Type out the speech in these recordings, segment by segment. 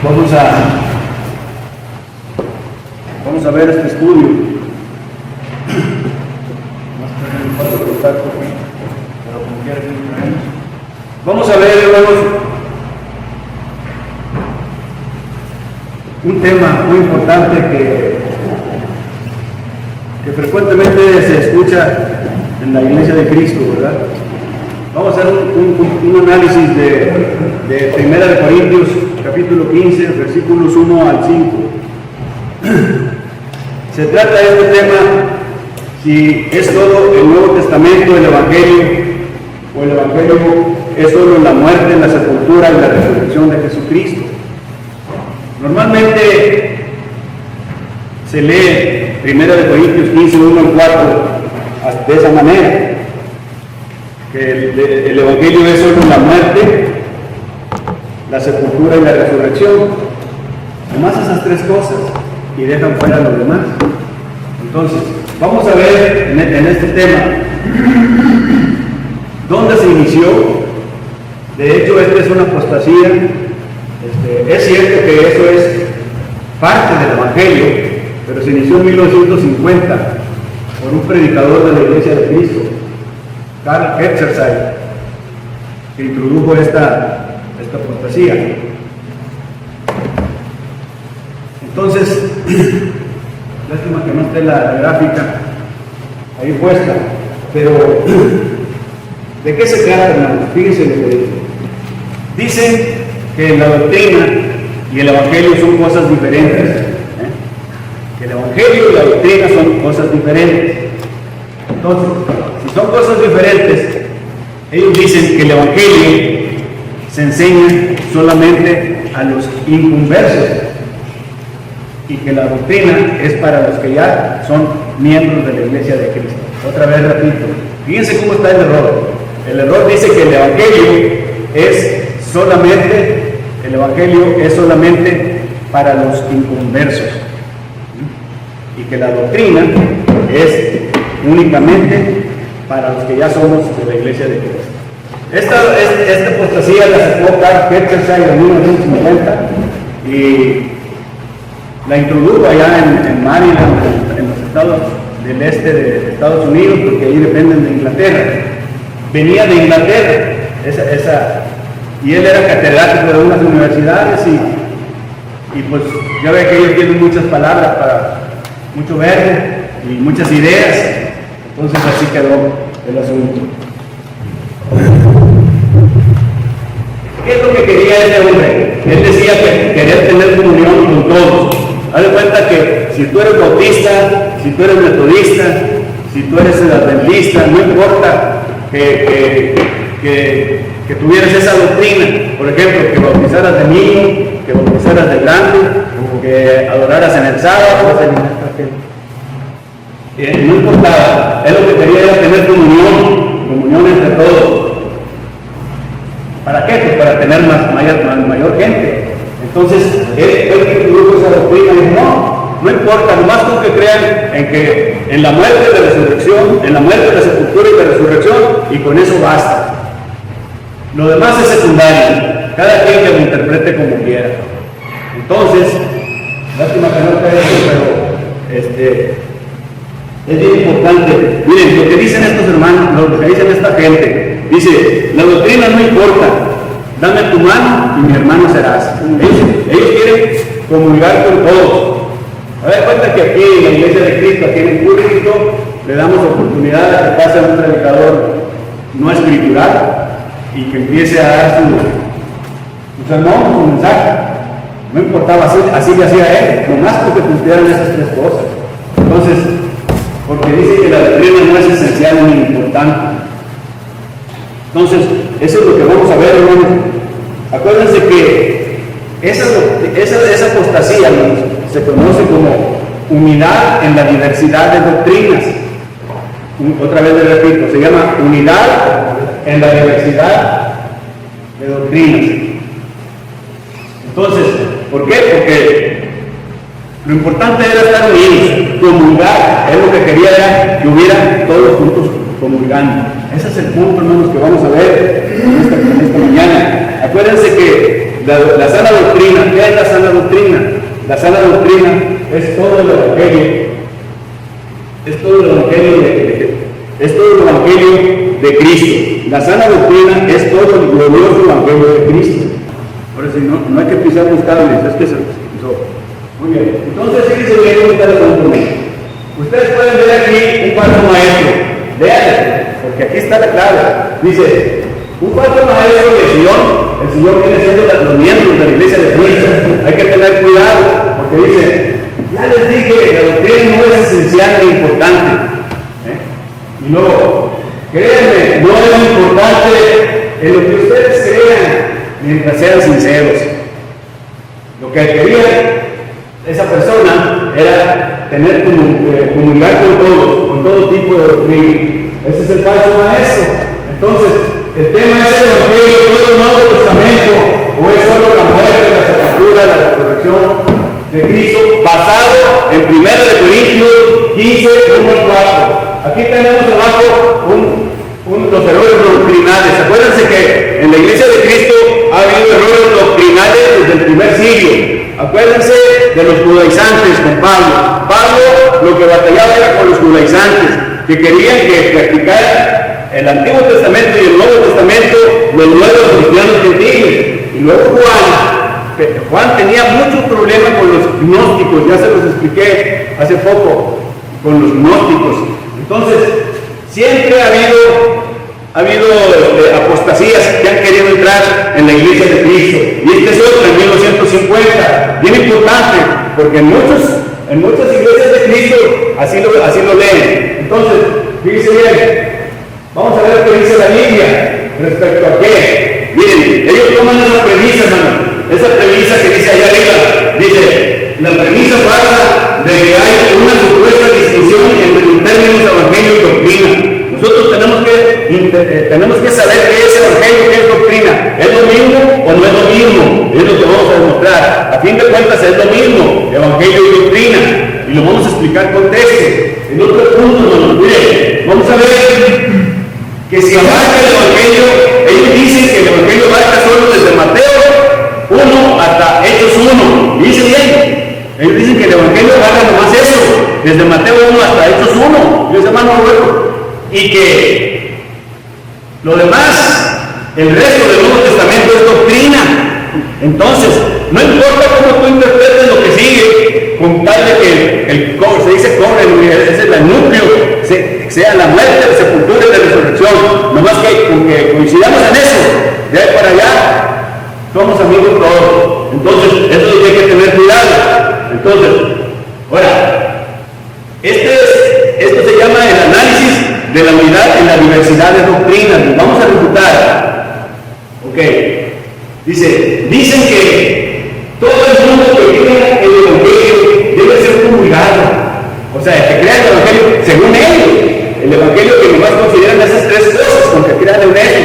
Vamos a ver este estudio. Vamos a ver, hermanos, un tema muy importante que frecuentemente se escucha en la Iglesia de Cristo, ¿verdad? Vamos a hacer un análisis de 1 Corintios, capítulo 15, versículos 1 al 5. Se trata de este tema, si es todo el Nuevo Testamento, el Evangelio, o el Evangelio es solo la muerte, la sepultura y la resurrección de Jesucristo. Normalmente se lee 1 Corintios 15, 1 al 4 de esa manera, que el Evangelio es solo la muerte, la sepultura y la resurrección. Nomás esas tres cosas, y dejan fuera los demás. Entonces, vamos a ver en este tema dónde se inició. De hecho, esta es una apostasía. Es cierto que eso es parte del Evangelio, pero se inició en 1950 por un predicador de la Iglesia de Cristo, Karl Hetzersheim, que introdujo esta apostasía. Entonces, lástima que no esté la gráfica ahí puesta, pero ¿de qué se trata, hermanos? Fíjense lo que dice. Dicen que la doctrina y el Evangelio son cosas diferentes. Que el Evangelio y la doctrina son cosas diferentes. Entonces, si son cosas diferentes, ellos dicen que el Evangelio se enseña solamente a los inconversos y que la doctrina es para los que ya son miembros de la Iglesia de Cristo. Otra vez repito, fíjense cómo está el error. El error dice que el Evangelio es solamente para los inconversos y que la doctrina es únicamente para los que ya somos de la Iglesia de Cristo. Esta apostasía la sacó Karl Hetzersheim en 1950 y la introdujo allá en Maryland, en los estados del este de Estados Unidos, porque ahí dependen de Inglaterra. Venía de Inglaterra, y él era catedrático de unas universidades y pues ya ve que ellos tienen muchas palabras para mucho verde y muchas ideas. Entonces así quedó el asunto. ¿Qué es lo que quería ese hombre? Él decía que quería tener comunión con todos. Haz de cuenta que si tú eres bautista, si tú eres metodista, si tú eres adventista, no importa que tuvieras esa doctrina. Por ejemplo, que bautizaras de niño, que bautizaras de grande, que adoraras en el sábado. No importaba, él lo que quería era tener comunión entre todos. ¿Para qué? Pues para tener mayor gente. Entonces, él que introdujo esa doctrina dijo, no importa, nomás tú que crean en la muerte y la resurrección, en la muerte, la sepultura y la resurrección, y con eso basta. Lo demás es secundario, cada quien que lo interprete como quiera. Entonces, lástima que no esté eso, pero es bien importante. Miren, lo que dicen estos hermanos, lo que dicen esta gente, dice, la doctrina no importa, dame tu mano y mi hermano serás. Ellos quieren comulgar con todos. A ver, cuenta que aquí en la Iglesia de Cristo, aquí en el púlpito, le damos oportunidad a que pase un predicador no escritural y que empiece a dar su sermón, su mensaje. No importaba, así le hacía él, nomás porque cumplieran esas tres cosas. Entonces, porque dice que la doctrina no es esencial ni importante. Entonces, eso es lo que vamos a ver, hermanos. Acuérdense que esa apostasía se conoce como unidad en la diversidad de doctrinas. Otra vez le repito, se llama unidad en la diversidad de doctrinas. Entonces, ¿por qué? Porque lo importante era estar unidos, comulgar. Él lo que quería era que hubiera todos juntos comulgando. Ese es el punto, hermanos, que vamos a ver esta mañana. Acuérdense que la sana doctrina. ¿Qué es la sana doctrina? La sana doctrina es todo el Evangelio. Es todo el Evangelio de Cristo. La sana doctrina es todo el glorioso Evangelio de Cristo. Ahora sí, no hay que pisar los cables, es que se pisó. Muy bien. Entonces, fíjense bien cómo está el asunto. Ustedes pueden ver aquí un falso maestro. Vean, porque aquí está la clave. Dice, un falso maestro del Señor, el Señor viene siendo los miembros de la iglesia de Cristo. Hay que tener cuidado, porque dice, ya les dije que la doctrina no es esencial ni importante. Y luego, créanme, no es importante en lo que ustedes crean, mientras sean sinceros. Lo que quería esa persona era tener comunicar con todo tipo de doctrina. Ese es el falso maestro. Entonces, el tema es el Evangelio, todo el Nuevo Testamento, o es solo la muerte, la sepultura, la resurrección de Cristo, basado en 1 Corintios 15, 1 al 4. Aquí tenemos abajo los errores doctrinales. Acuérdense que en la iglesia de Cristo ha habido errores doctrinales desde el primer siglo. Acuérdense de los judaizantes con Pablo. Pablo lo que batallaba era con los judaizantes, que querían que practicaran el Antiguo Testamento y el Nuevo Testamento los nuevos cristianos gentiles. Y luego Juan tenía muchos problemas con los gnósticos, ya se los expliqué hace poco, con los gnósticos. Entonces, siempre ha habido apostasías que han querido entrar en la iglesia de Cristo. Y este es otro, en 1950, bien importante, porque en muchas iglesias de Cristo así lo leen. Entonces, fíjense bien, vamos a ver qué dice la Biblia respecto a qué. Miren, ellos toman esa premisa, hermano. Esa premisa que dice allá arriba, dice, la premisa falsa de que hay una supuesta distinción entre los términos evangelio y doctrina. Nosotros tenemos que saber qué es evangelio, qué es doctrina. ¿Es lo mismo o no es lo mismo? Es lo que vamos a demostrar. A fin de cuentas es lo mismo, evangelio y doctrina. Y lo vamos a explicar con texto. En otro punto, mire, vamos a ver que si abarca el evangelio, ellos dicen que el evangelio abarca solo desde Mateo 1 hasta Hechos 1. Y dice bien, ellos dicen que el evangelio abarca nomás eso, desde Mateo 1 hasta Hechos 1. Dios hermano Roberto. Y que lo demás, el resto del Nuevo Testamento es doctrina. Entonces, no importa cómo tú interpretes lo que sigue, con tal de que se dice cobre, ese es el núcleo, sea la muerte, la sepultura y la resurrección. Nomás que con que coincidamos en eso, de ahí para allá, somos amigos todos. Entonces, eso es lo que hay que tener cuidado. Entonces, ahora, esto se llama el análisis de la unidad en la diversidad de doctrinas. Vamos a refutar. Ok. Dicen que todo el mundo que crea el evangelio debe ser comulgado. O sea, que crea el evangelio según ellos. El evangelio que nomás consideran esas tres cosas, con que crean en eso.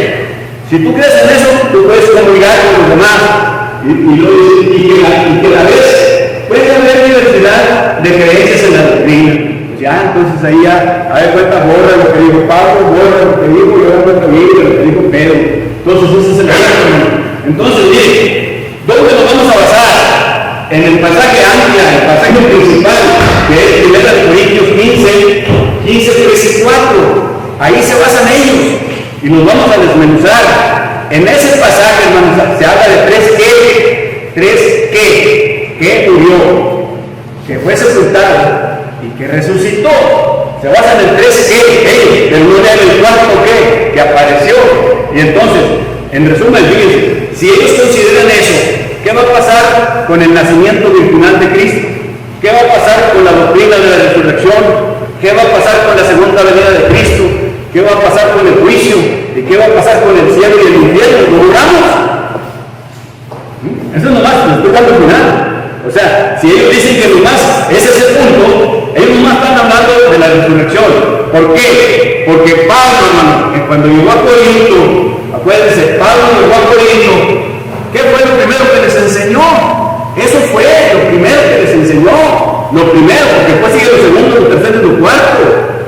Si tú crees en eso, tú puedes comulgar con los demás. Y que a la vez puede haber diversidad de creencias en la doctrina. Pues ya, entonces ahí ya, a ver cuenta, borra lo que dijo Pablo, borra lo que dijo, yo borra lo que dijo Pedro. Entonces ese es el asunto. Entonces, mire, ¿dónde nos vamos a basar? En el pasaje ancla, el pasaje principal, que es 1 Corintios 15, 3 y 4. Ahí se basan ellos. Y nos vamos a desmenuzar. En ese pasaje, hermanos, se habla de tres que murió, que fue sepultado y que resucitó. Se basa en el 3 que, pero no en el 4 que apareció. Y entonces, en resumen, fíjense, si ellos consideran eso, ¿qué va a pasar con el nacimiento virginal de Cristo? ¿Qué va a pasar con la doctrina de la resurrección? ¿Qué va a pasar con la segunda venida de Cristo? ¿Qué va a pasar con el juicio? ¿Y qué va a pasar con el cielo y el infierno? ¿Lo logramos? Eso nomás, lo estoy dando al final. O sea, si ellos dicen que nomás ese es el punto, ellos nomás están hablando de la resurrección. ¿Por qué? Porque Pablo, hermano, que cuando llegó a Corinto, acuérdense, Pablo llegó a Corinto, ¿qué fue lo primero que les enseñó? Eso fue lo primero que les enseñó. Lo primero, porque después sigue lo segundo, lo tercero y lo cuarto.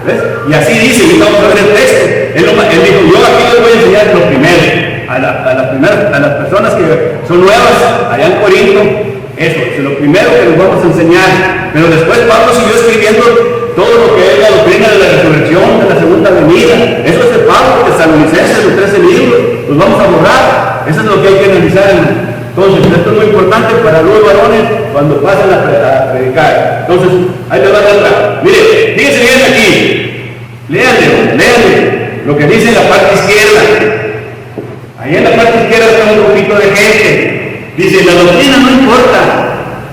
¿Ves? Y así dice, y vamos a ver el texto. Él dijo, yo aquí les voy a enseñar lo primero. a las personas que son nuevas allá en Corinto. Eso es lo primero que les vamos a enseñar. Pero después Pablo siguió escribiendo todo lo que es la doctrina de la resurrección, de la segunda venida. Eso es de Pablo, Tesalonicenses, los 13 libros. Los vamos a borrar. Eso es lo que hay que analizar. Entonces, esto es muy importante para los varones cuando pasen a predicar. Entonces, ahí le va a dar otra. Mire, fíjense bien aquí. Léanle lo que dice en la parte izquierda. Ahí en la parte izquierda está un grupito de gente. Dice, la doctrina no importa.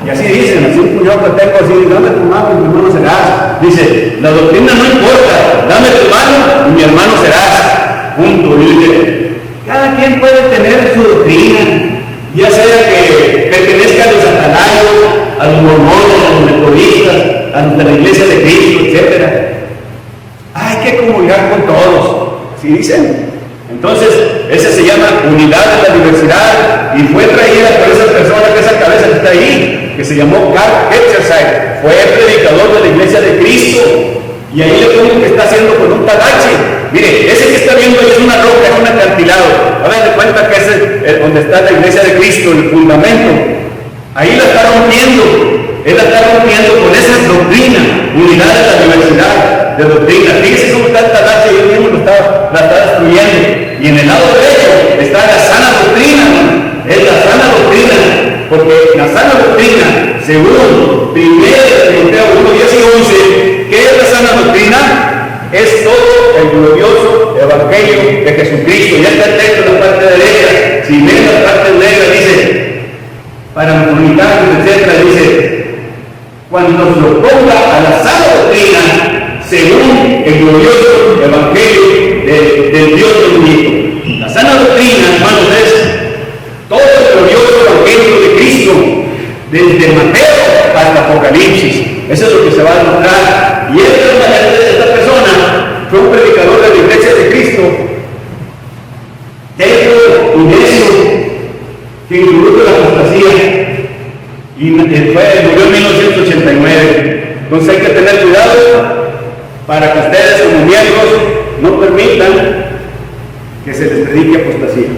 Y así dicen, así un puñado que tengo así, dame tu mano y mi hermano serás. Dice, la doctrina no importa, dame tu mano y mi hermano serás. Punto. Y dice, cada quien puede tener su doctrina, ya sea que pertenezca a los atalayos, a los mormones, a los metodistas, a los de la iglesia de Cristo, etc. Hay que comulgar con todos, ¿sí dicen? Entonces, ese se llama unidad de la diversidad y fue traída por esa persona, que esa cabeza que está ahí, que se llamó Carl Hetzerside, fue predicador de la iglesia de Cristo, y ahí le ponen que está haciendo con un talache. Mire, ese que está viendo es una roca, es un acantilado. Hagan de cuenta que ese es donde está la iglesia de Cristo, el fundamento. Ahí la está rompiendo, él la está rompiendo con esa doctrina, unidad de la diversidad de doctrina. Fíjese cómo está el talache, yo mismo la está destruyendo. Y en el lado derecho está la sana doctrina, es la sana doctrina, porque la sana doctrina, según 1 Timoteo 1, 10 y 11, ¿qué es la sana doctrina? Es todo el glorioso evangelio de Jesucristo. Ya está el texto en la parte derecha. Si ven la parte negra, dice, para comunicarnos, etc., dice, cuando nos lo ponga a la sana doctrina, según el glorioso evangelio del Dios bendito. La sana doctrina, hermanos, es todo el glorioso evangelio de Cristo, desde Mateo hasta Apocalipsis. Eso es lo que se va a demostrar. Y esta persona fue un predicador de la iglesia de Cristo, terco y necio, que introdujo la apostasía y murió en 1989. Entonces hay que tener cuidado para que ustedes como miembros no permitan que se les predique apostasía.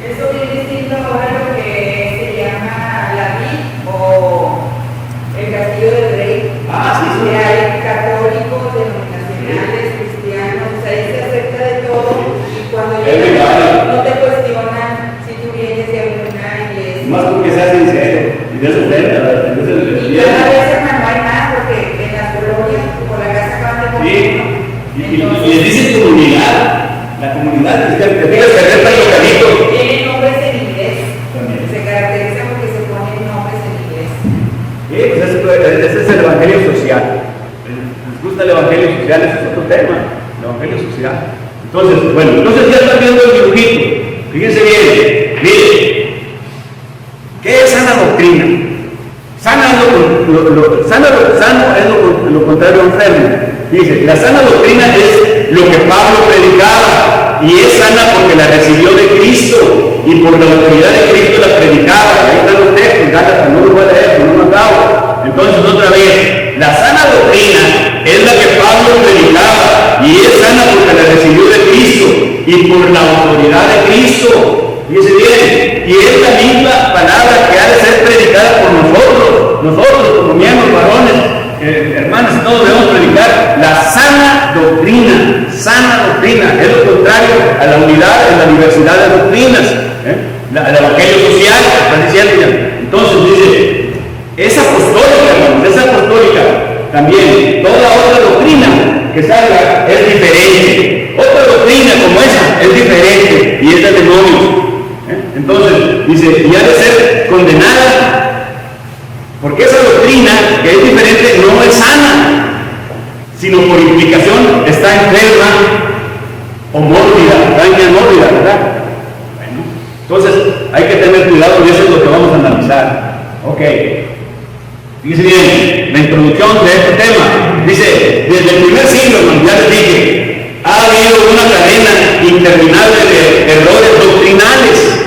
Eso viene siendo ahora lo que se llama la VIC o el Castillo del Rey. Sí. Que hay católicos, denominacionales, cristianos, ahí se acepta de todo y cuando llegan no te cuestionan si tú vienes de alguna iglesia. Más porque se hace en serio y de eso ofenda. Y cada vez no hay más porque en las colonias, como la casa acaban de poner. Y les dicen comunidad. La comunidad cristiana, te fijas que está localito. Tienen nombres en inglés. También. Se caracteriza porque se ponen nombres en inglés. Pues ese es el evangelio social. ¿Les gusta el evangelio social? Ese es otro tema. El evangelio social. Entonces, bueno, ya están viendo el dibujito. Fíjense bien. Miren. ¿Qué es sana doctrina? Sano es lo contrario a enfermo. Dice, la sana doctrina es lo que Pablo predicaba, y es sana porque la recibió de Cristo, y por la autoridad de Cristo la predicaba. Ahí están los textos, Gálatas, no lo voy a leer, no lo acabo. Entonces, otra vez, la sana doctrina es la que Pablo predicaba, y es sana porque la recibió de Cristo, y por la autoridad de Cristo. Fíjense bien, y es la misma palabra que ha de ser predicada por nosotros como miembros, varones, hermanas, y todos debemos predicar la sana doctrina, es lo contrario a la unidad en la diversidad de doctrinas, el evangelio social, está diciendo ya. Entonces dice, es apostólica, hermanos, es apostólica, también toda otra doctrina que salga es diferente, otra doctrina como esa es diferente, y es de demonios. Entonces, dice, y ha de ser condenada, porque esa doctrina que es diferente no es sana, sino por implicación está enferma o mórbida, daña mórbida, ¿verdad? Bueno, entonces hay que tener cuidado y eso es lo que vamos a analizar. Ok, fíjense bien, la introducción de este tema, dice, desde el primer siglo, ya les dije, ha habido una cadena interminable de errores doctrinales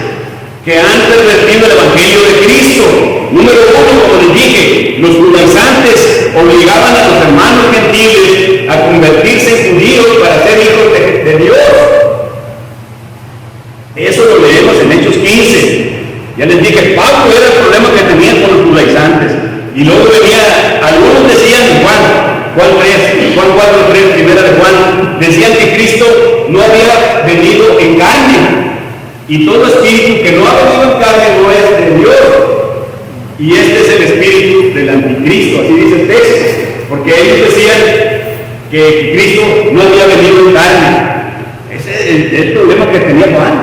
que han pervertido el evangelio de Cristo. Número uno, como les dije, los judaizantes obligaban a los hermanos gentiles a convertirse en judíos para ser hijos de Dios. era el problema que tenían con los judaizantes. Y luego venía, algunos decían Juan 3, Juan 4:3, primera de Juan, decían que Cristo no había venido en carne. Y todo espíritu que no ha venido en carne no es de Dios. Y este es el espíritu del anticristo, así dice el texto. Porque ellos decían que Cristo no había venido en carne. Ese es el problema que tenía Juan.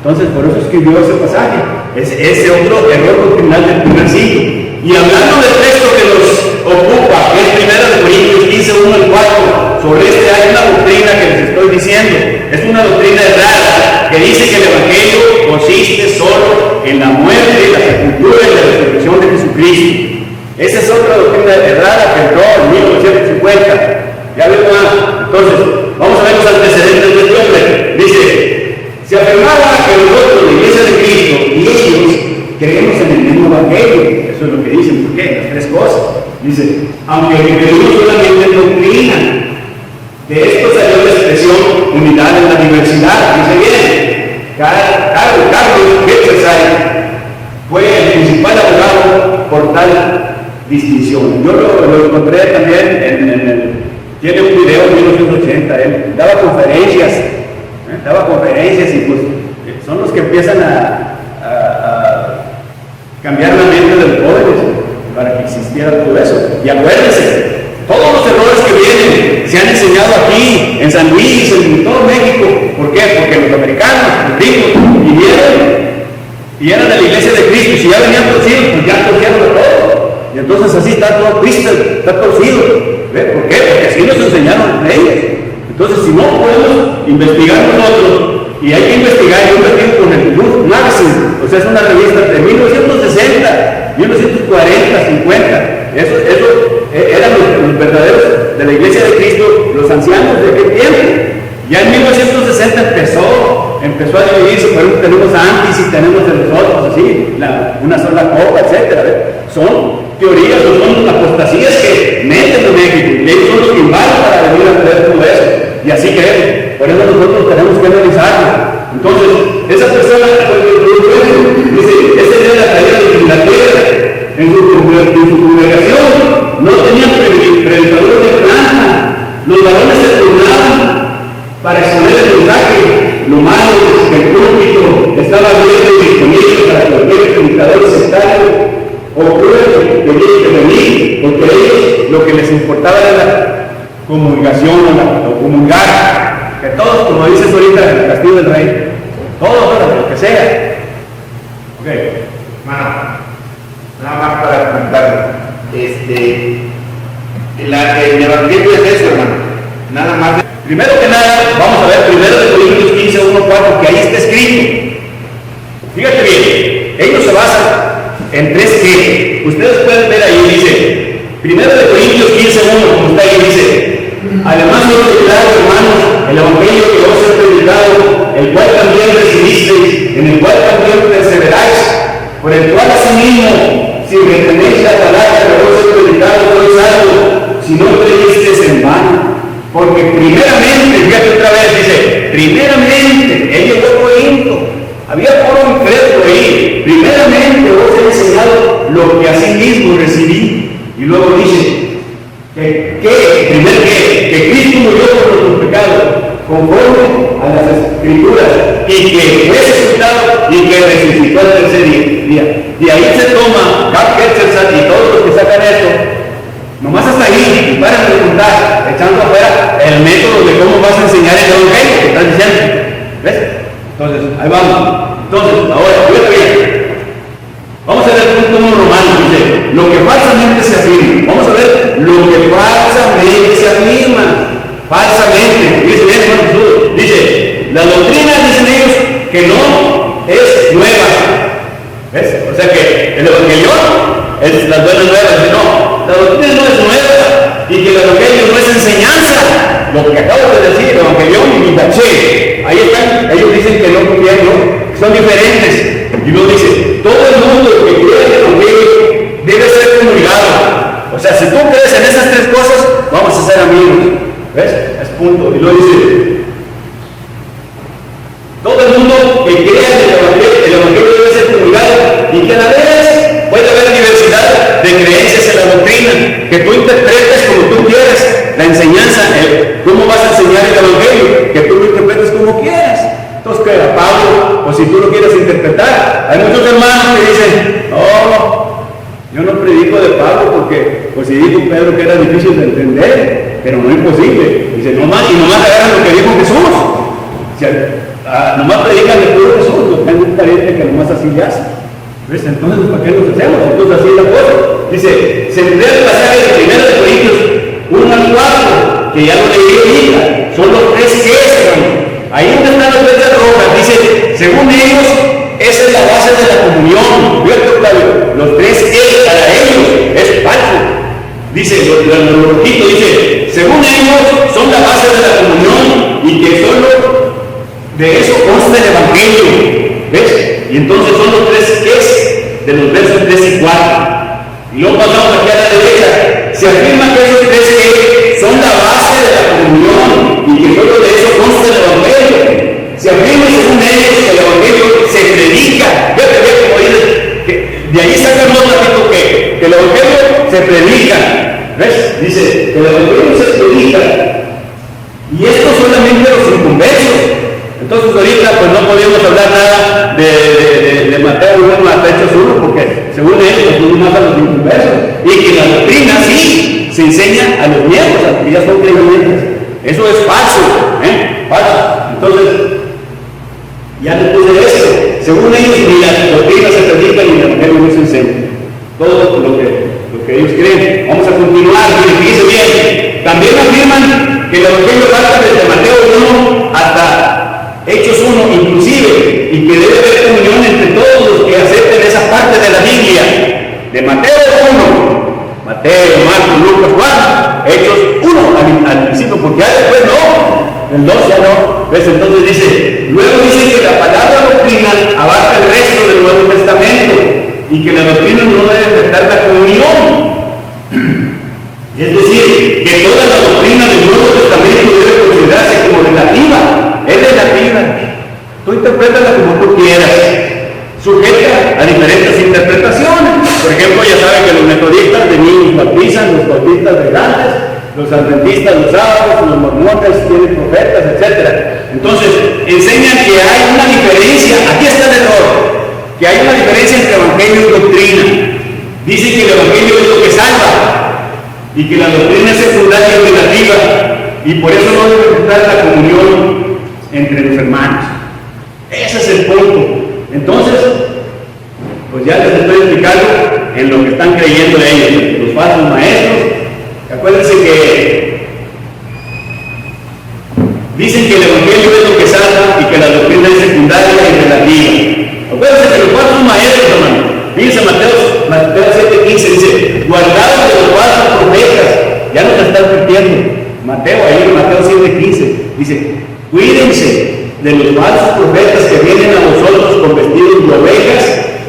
Entonces, por eso escribió ese pasaje. Ese otro error doctrinal del primer siglo. Y hablando del texto que nos ocupa, que es 1 Corintios 15:1-4, sobre este hay una doctrina que les estoy diciendo. Es una doctrina errada que dice que el Evangelio consiste solo en la muerte, la sepultura y la resurrección de Jesucristo. Esa es otra doctrina errada que entró en 1950. Ya vemos más. Entonces, vamos a ver los antecedentes de este hombre. Dice, se afirmaba que nosotros, la Iglesia de Cristo, y ellos creemos en el mismo Evangelio. Eso es lo que dicen. ¿Por qué? Las tres cosas. Dice, aunque creemos solamente en doctrina, de esto salió la expresión unidad en la diversidad. Dice bien, Carlos Getzai fue el principal abogado por tal distinción. Yo lo encontré también tiene un video en 1980, él daba conferencias y pues son los que empiezan a cambiar la mente de los jóvenes para que existiera todo eso. Y acuérdense, todos los errores que vienen se han enseñado aquí, en San Luis, en todo México. ¿Por qué? Porque los americanos, los gringos, vinieron y eran de la Iglesia de Cristo, y si ya venían torcidos, pues ya torcieron de todo. Y entonces así está todo triste, está torcido. ¿Ve? ¿Por qué? Porque así nos enseñaron leyes. Entonces, si no podemos investigar nosotros, y hay que investigar, yo investigo con el Youth Magazine, o sea, es una revista de 1960, 1940, 50. Eso eran los verdaderos de la Iglesia de Cristo, los ancianos de aquel tiempo. Ya en 1960 empezó a dividirse, por ejemplo, tenemos antis y tenemos de los otros, así, una sola copa, etc. Son teorías, son apostasías que meten a México, y ellos son los que invaden para venir a creer todo eso. Y así creemos. Por eso nosotros tenemos que analizarlo. Entonces, esa persona, dice, ese día de la caída de Inglaterra, en su congregación, no tenían predicadores de planta. Los varones se turnaban para exponer el mensaje. Lo malo es que el púlpito estaba abierto y disponible para cualquier predicador sectario o cruel que tenía que venir, porque a ellos lo que les importaba era la comulgación o comulgar, que todos, como dices ahorita en el Castillo del Rey, todos, lo que sea. Ok, bueno, nada más para comentar, el Evangelio es eso, hermano, nada más. Primero que nada, vamos a ver 1 Corintios 15:1-4, que ahí está escrito. Fíjate bien, ellos se basan en tres que ustedes pueden ver ahí, dice 1 Corintios 15:1, como está ahí, dice, además os declaro, hermanos, el Evangelio que os he predicado, el cual también recibisteis, en el cual también perseveráis, por el cual asimismo, si retenéis la palabra que os he predicado, sois salvos, si no creísteis en vano. Porque primeramente, fíjate otra vez, dice, primeramente, él llegó a Corinto, había puro incrédulo ahí, primeramente os he enseñado lo que así mismo recibí. Y luego dice, que Cristo murió por nuestros pecados, conforme a las Escrituras, y que fue sepultado y que resucitó al tercer día. Y ahí se toma Carl Getzai y todos los que sacan esto, nomás hasta ahí, y para preguntar, echando afuera el método de cómo vas a enseñar el Evangelio que estás diciendo. ¿Ves? Entonces, ahí vamos. Entonces, ahora, fíjate bien. Vamos a ver el punto 1 Romano, dice, lo que falsamente se afirma. Vamos a ver lo que falsamente se afirma. Falsamente, dice bien, hermano Jesús, dice, la doctrina, dicen ellos, que no es nueva. ¿Ves? O sea que el Evangelio es las buenas nuevas, dice, no, la doctrina no es nueva, y que el Evangelio no es enseñanza. Lo que acabo de decir, el Evangelio y Midaché, ahí están, ellos dicen que no copian, no, son diferentes. Y luego dice, todo el mundo que cree en el Evangelio debe ser comulgado. O sea, si tú crees en esas tres cosas, vamos a ser amigos. ¿Ves? Es punto. Y luego dice, todo el mundo que crea en el Evangelio debe ser comulgado, y que a la vez creencias en la doctrina, que tú interpretes como tú quieras la enseñanza, cómo vas a enseñar el evangelio, que tú lo interpretes como quieras. Entonces, que a Pablo, o si tú lo quieres interpretar, hay muchos hermanos que dicen, no, yo no predico de Pablo porque, pues si dijo Pedro que era difícil de entender, pero no imposible. Dice, nomás agarran lo que dijo Jesús. Nomás predican de puro Jesús, lo que hay un pariente que nomás así le hace. ¿Ves? Entonces, ¿para qué nos hacemos? Entonces, así es la cosa. Dice, se emplea el pasaje de 1 Corintios 1 al 4, que ya lo leí ahorita, son los tres que son. Ahí donde están las letras rojas, dice, según ellos, esa es la base de la comunión. ¿Cierto, Claudio? Los tres que para ellos es falso. Dice, lo rojito dice, según ellos, son la base de la comunión y que solo de eso consta el evangelio. ¿Ves? Y entonces son los tres es de los versos 3 y 4. Y luego pasamos aquí a la derecha. Se afirma que esos tres que son la base de la comunión y que solo de eso consta el evangelio. Se afirma según ellos que el evangelio se predica. Yo te veo como dice, que de ahí sacamos un ratito que el evangelio se predica. ¿Ves? Dice, que el evangelio se predica. Y esto solamente los inconversos. Entonces ahorita pues no podíamos hablar nada de Mateo 1 hasta Hechos 1 porque según ellos pues más a los inconversos y que la doctrina sí se enseña a los miembros, a los que ya son creyentes. Eso es falso, falso. Entonces ya después de eso, según ellos ni la doctrina se predica ni la mujer no se enseña. Todo lo que ellos creen. Vamos a continuar, fíjense bien. También afirman que el evangelio pasa desde Mateo 1 hasta Hechos 1 inclusive, y que debe haber comunión entre todos los que acepten esa parte de la Biblia. De Mateo 1, Mateo, Marcos, Lucas, Juan, Hechos 1 al principio, porque ya después no, el 2 ya no. ¿Ves? Entonces dice, luego dice que la palabra doctrinal abarca el resto del Nuevo Testamento y que la doctrina no debe afectar la comunión. Es decir, que toda la doctrina del Nuevo Testamento debe considerarse como relativa. Es relativa. Tú interprétala como tú quieras, sujeta a diferentes interpretaciones. Por ejemplo, ya saben que los metodistas de niños bautizan, los bautistas de grandes, los adventistas, los sábados, los mormones tienen profetas, etc. Entonces, enseñan que hay una diferencia, aquí está el error, que hay una diferencia entre evangelio y doctrina. Dicen que el evangelio es lo que salva y que la doctrina es secundaria y relativa, y por eso no debe estar la comunión entre los hermanos. Ese es el punto. Entonces, pues ya les estoy explicando en lo que están creyendo ellos, los falsos maestros. Acuérdense que dicen que el evangelio es lo que salva y que la doctrina es secundaria y relativa. Acuérdense que los falsos maestros, hermano, fíjense Mateo 7:15 dice, guardaos de los falsos profetas. Ya nos está advirtiendo Mateo, ahí en Mateo 7:15 dice, cuídense de los falsos profetas que vienen a vosotros con vestidos de ovejas,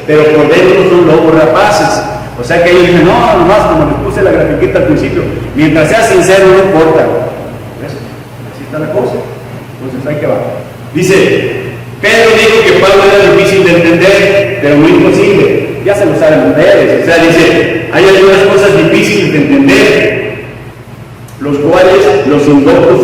pero por dentro son lobos rapaces. O sea que ellos dicen, no, nomás como les puse la grafiquita al principio, mientras sea sincero no importa. ¿Ves? Así está la cosa. Entonces hay que va. Dice, Pedro dijo que Pablo era difícil de entender, pero muy imposible. Ya se lo saben ustedes. O sea, dice, hay algunas cosas difíciles de entender, los cuales los indoctos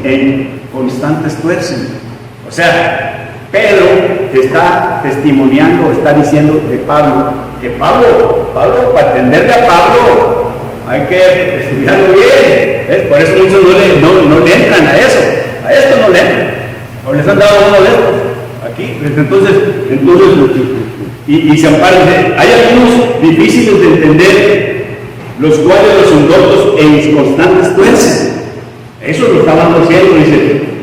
e constantes tuercen. O sea, Pedro está testimoniando, está diciendo de Pablo, que Pablo, para entenderle a Pablo, hay que estudiarlo bien. ¿Ves? Por eso muchos no le entran a eso, a esto no le entran, o les han dado uno de estos, aquí. Entonces y se amparan. Hay algunos difíciles de entender, los cuales los indoctos e inconstantes tuercen. Eso lo estaban haciendo, dice.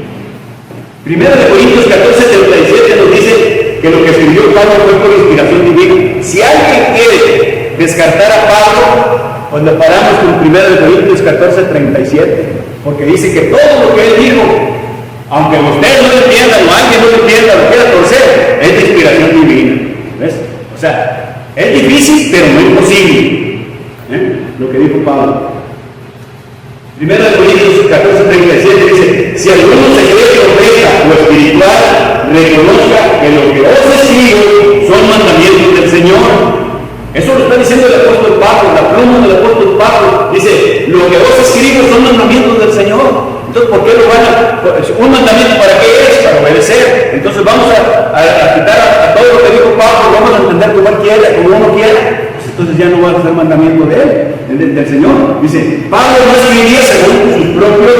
1 Corintios 14:37 nos dice que lo que escribió Pablo fue por inspiración divina. Si alguien quiere descartar a Pablo, pues le paramos con 1 Corintios 14:37, porque dice que todo lo que él dijo, aunque ustedes no lo entiendan o alguien no lo entienda, lo quiera torcer, es de inspiración divina. ¿Ves? O sea, es difícil, pero no imposible. Lo que dijo Pablo. 1 Corintios 14:37 dice, si alguno se cree profeta o espiritual, reconozca que lo que os escribo son mandamientos del Señor. Eso lo está diciendo el apóstol Pablo. pluma del apóstol Pablo, dice, lo que vos escribo son mandamientos del Señor. Entonces, ¿por qué lo van a...? Un mandamiento, ¿para qué es? Para obedecer. Entonces vamos a quitar a todo lo que dijo Pablo, vamos a entender como él quiera, como uno quiera. Pues entonces ya no va a ser mandamiento de él, del Señor. Dice, Pablo no escribía según sus propios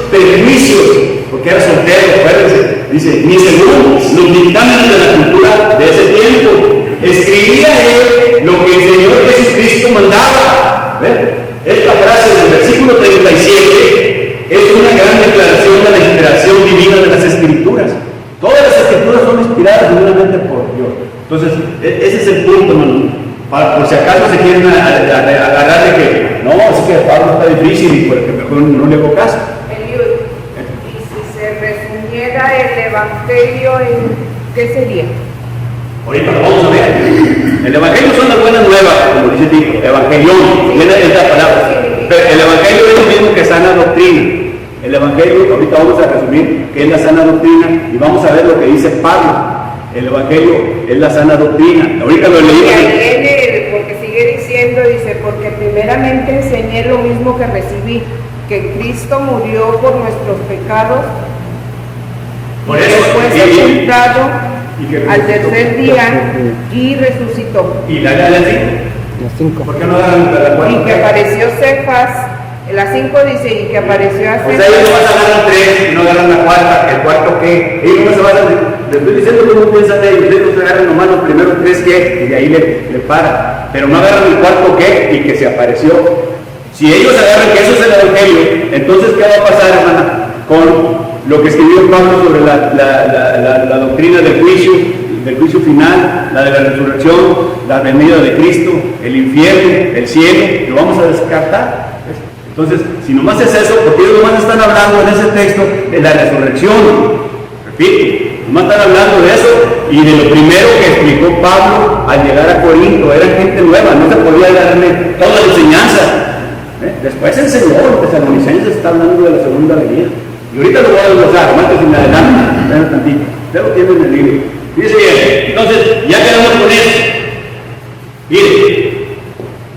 prejuicios, porque era soltero, acuérdense. Dice, ni según los dictámenes de la cultura de ese tiempo. Escribía él lo que el Señor Jesucristo mandaba. ¿Ven? Esta frase del versículo 37 es una gran declaración de la inspiración divina de las Escrituras. Todas las Escrituras son inspiradas divinamente por Dios. Entonces, ese es el punto, hermano. Por si acaso se quieren agarrar de que, no, es que Pablo está difícil y porque mejor no le hago caso. Eliud, y si se resumiera el Evangelio, ¿qué sería? Ahorita lo vamos a ver. El Evangelio son las buenas nuevas, como dice Tito. Evangelión, viene de esta palabra. Pero el Evangelio es lo mismo que sana doctrina. El Evangelio, ahorita vamos a resumir qué es la sana doctrina y vamos a ver lo que dice Pablo. El Evangelio es la sana doctrina. Ahorita lo leí. Porque sigue diciendo, dice, porque primeramente enseñé lo mismo que recibí, que Cristo murió por nuestros pecados, por eso fue sepultado al tercer día y resucitó. Y la así. Las 5. ¿Por qué no dan la cuarta? Y que apareció Cefas, las 5 dice, y que apareció a O Cefas. sea, ellos no agarran 3 y no agarran la cuarta. ¿El cuarto qué? Ellos no se van a... Les estoy diciendo que no piensan de ellos. Ellos agarran nomás los primeros 3 qué y de ahí le paran. Pero no agarran el cuarto qué y que se apareció. Si ellos agarran que eso es el Evangelio, entonces ¿qué va a pasar, hermana? Con lo que escribió Pablo sobre la doctrina del juicio final, la de la resurrección, la venida de Cristo, el infierno, el cielo, lo vamos a descartar. Entonces, si nomás es eso, porque ellos nomás están hablando en ese texto de la resurrección, repito, nomás están hablando de eso y de lo primero que explicó Pablo al llegar a Corinto. Era gente nueva, no se podía darle toda la enseñanza. Después el Señor, Tesalonicenses, está hablando de la segunda venida. Y ahorita lo voy a desglosar, antes y me adelante, ven tantito. Ustedes lo tienen en el libro. Dice bien, entonces, ya quedamos con eso. Miren,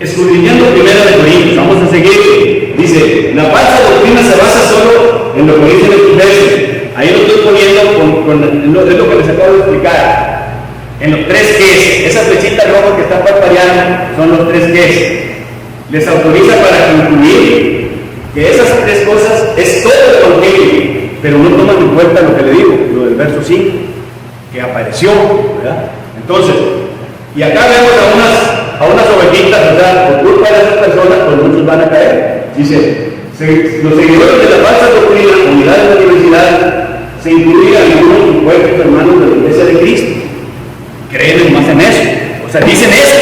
escudriñando primero de Corintios, vamos a seguir. Dice, la falsa doctrina se basa solo en lo que dicen los versos. Ahí lo estoy poniendo es lo que les acabo de explicar. En los 3 Gs, esa flechita roja que está parpadeando son los 3 Gs. Les autoriza para concluir que esas 3 cosas es todo el Evangelio, pero no toman en cuenta lo que le digo, lo del verso 5, que apareció, ¿verdad? Entonces, y acá vemos a unas ovejitas, ¿verdad? Por culpa de esas personas, pues muchos van a caer. Dice, los seguidores de la falsa doctrina, unidad de la diversidad, se incluyen algunos supuestos hermanos de la Iglesia de Cristo. Creen más en eso, o sea, dicen eso.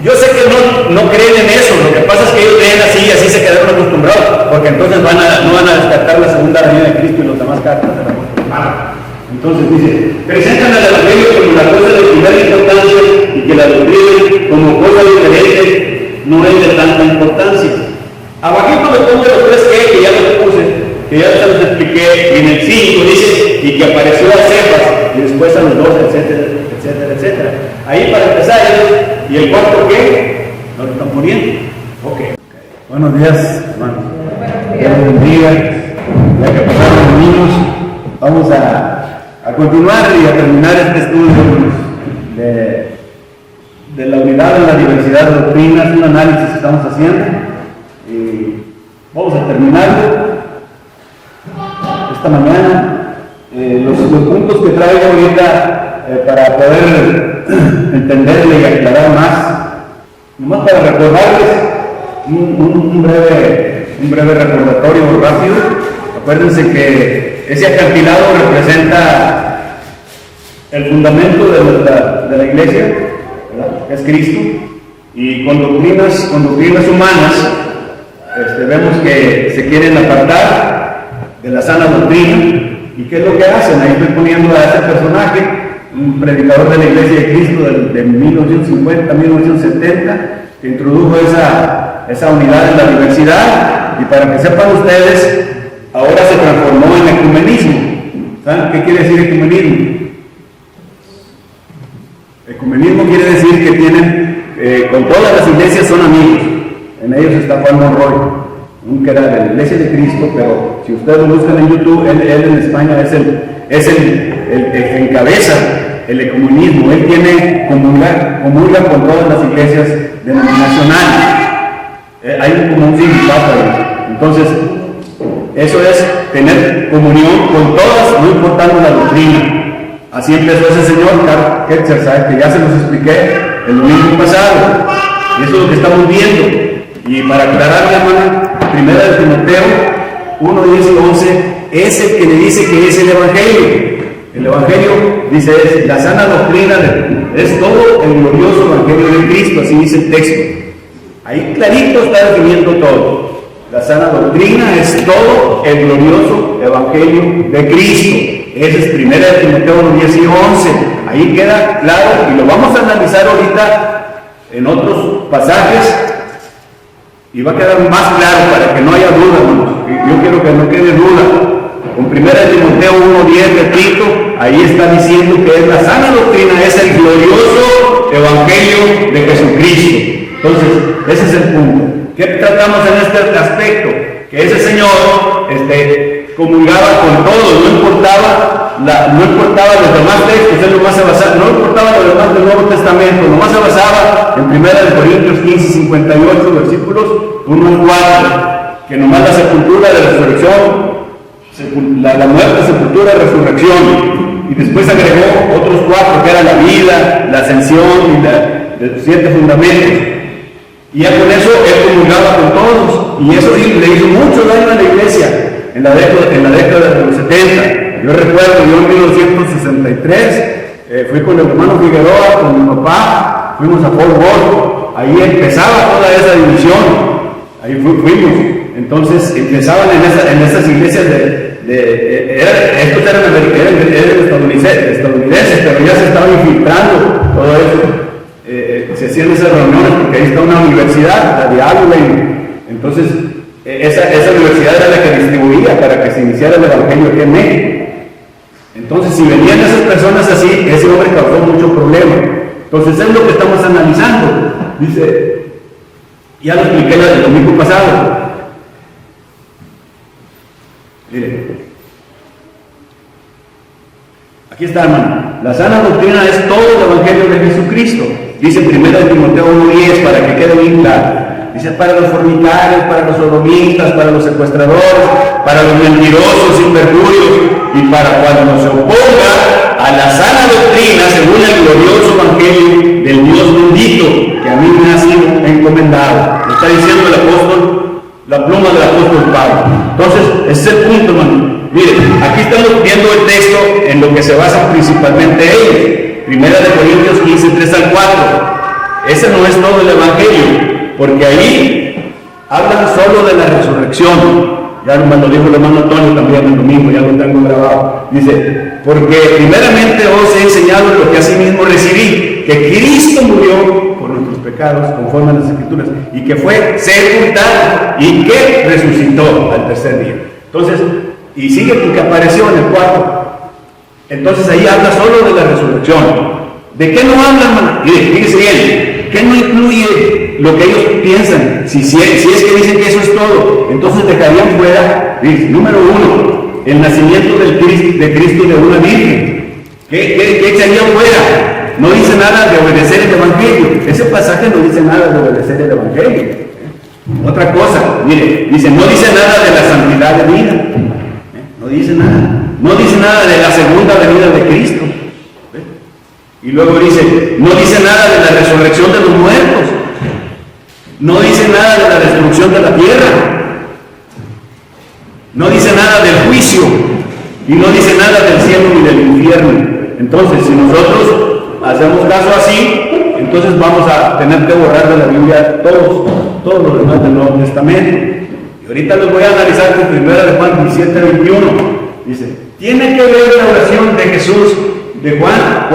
Yo sé que no creen en eso, lo que pasa es que ellos creen así y así se quedaron acostumbrados, porque entonces no van a descartar la segunda venida de Cristo y los demás cartas de la apóstol Pablo. Entonces dice, presentan al Evangelio como la cosa de primera importancia y que la doctrina como cosa diferente no es de tanta importancia. Abajito le pongo los 3 que ya los puse, que ya se los expliqué, y en el 5 dice, y que apareció a Cefas, y después a los 2, etcétera, etcétera, etcétera. Ahí para empezar, ¿y el cuarto qué? ¿No lo están poniendo? Ok. Buenos días, hermanos. Dios bendiga. Ya que pasaron los niños, vamos a continuar y a terminar este estudio de la unidad en la diversidad de doctrinas, un análisis que estamos haciendo. Y vamos a terminarlo esta mañana. Los puntos que traigo ahorita para poder entenderle y aclarar más, nomás para recordarles un breve recordatorio rápido. Acuérdense que ese acantilado representa el fundamento de la iglesia, ¿verdad? Que es Cristo, y con doctrinas humanas vemos que se quieren apartar de la sana doctrina. ¿Y qué es lo que hacen? Ahí estoy poniendo a ese personaje, un predicador de la Iglesia de Cristo de 1950, 1970, que introdujo esa unidad en la diversidad, y para que sepan ustedes, ahora se transformó en ecumenismo. ¿Saben qué quiere decir ecumenismo? Ecumenismo quiere decir que tienen, con todas las iglesias son amigos. En ellos está Juan Monroy, que era de la Iglesia de Cristo, pero si ustedes lo buscan en YouTube, él en España es el que encabeza el ecumenismo. Él comulga con todas las iglesias denominacionales. Hay como un sindicato ahí. Entonces, eso es tener comunión con todas, no importando la doctrina. Así empezó ese señor, Karl Ketzer, que ya se los expliqué el domingo pasado. Y eso es lo que estamos viendo. Y para aclarar, hermana, primera de Timoteo 1, 10 y 11 es el que le dice que es el Evangelio. El Evangelio, dice, es la sana doctrina, es todo el glorioso Evangelio de Cristo, así dice el texto. Ahí clarito está definiendo todo. La sana doctrina es todo el glorioso Evangelio de Cristo. Ese es primera de Timoteo 1, 10 y 11. Ahí queda claro y lo vamos a analizar ahorita en otros pasajes. Y va a quedar más claro para que no haya duda, hermanos. Yo quiero que no quede duda. Con 1 Timoteo 1:10, repito, ahí está diciendo que es la sana doctrina, es el glorioso Evangelio de Jesucristo. Entonces, ese es el punto. ¿Qué tratamos en este aspecto? Que ese señor comulgaba con todos, no importaba los demás textos, él nomás se basaba, no importaba lo demás del Nuevo Testamento, nomás se basaba en 1 Corintios 15, 58, versículos 1 al 4, que nomás la sepultura de la resurrección, la muerte, sepultura, resurrección, y después agregó otros 4, que era la vida, la ascensión y los 7 fundamentos. Y ya con eso él comulgaba con todos, y eso le hizo mucho daño a la iglesia en la década de los 70. Yo recuerdo, yo en 1963 fui con el hermano Figueroa, con mi papá, fuimos a Fort Worth, ahí empezaba toda esa división, ahí fuimos. Entonces empezaban en esas iglesias estos eran estadounidenses, pero ya se estaba infiltrando todo eso. Se hacían esas reuniones porque ahí está una universidad, la de Allen. Entonces, esa universidad era la que distribuía para que se iniciara el Evangelio aquí en México. Entonces, si venían esas personas así, ese hombre causó mucho problema. Entonces, es lo que estamos analizando. Dice, ya lo expliqué el domingo pasado. Mire, aquí está, hermano. La sana doctrina es todo el Evangelio de Jesucristo. Dice 1 Timoteo 1:10, para que quede bien claro. Dice, para los fornicarios, para los sodomitas, para los secuestradores, para los mentirosos y perjurios, y para cuando se oponga a la sana doctrina según el glorioso Evangelio del Dios bendito, que a mí me ha sido encomendado. Lo está diciendo el apóstol, la pluma del apóstol Pablo. Entonces, ese es el punto, hermano. Miren, aquí estamos viendo el texto en lo que se basan principalmente ellos. 1 Corintios 15, 3 al 4. Ese no es todo el Evangelio, porque ahí hablan solo de la resurrección. Ya me lo dijo el hermano Antonio también el domingo, ya lo tengo grabado. Dice, porque primeramente os he enseñado lo que asimismo recibí, que Cristo murió por nuestros pecados, conforme a las Escrituras, y que fue sepultado, y que resucitó al tercer día. Entonces, y sigue porque apareció en el cuarto. Entonces ahí habla solo de la resurrección. ¿De qué no habla, hermano? Fíjese bien, ¿qué no incluye lo que ellos piensan? Si es que dicen que eso es todo, entonces dejarían fuera, dice, número 1, el nacimiento de Cristo de una virgen. ¿Qué echarían fuera? No dice nada de obedecer el Evangelio. Ese pasaje no dice nada de obedecer el Evangelio. Otra cosa, mire, dice, no dice nada de la santidad divina. No dice nada. No dice nada de la segunda venida de Cristo. Y luego dice, no dice nada de la resurrección de los muertos. No dice nada de la destrucción de la tierra. No dice nada del juicio. Y no dice nada del cielo ni del infierno. Entonces, si nosotros hacemos caso así, entonces vamos a tener que borrar de la Biblia todos los demás del Nuevo Testamento. Y ahorita los voy a analizar con 1 Juan 17, 21. Dice, tiene que ver la oración de Jesús, de Juan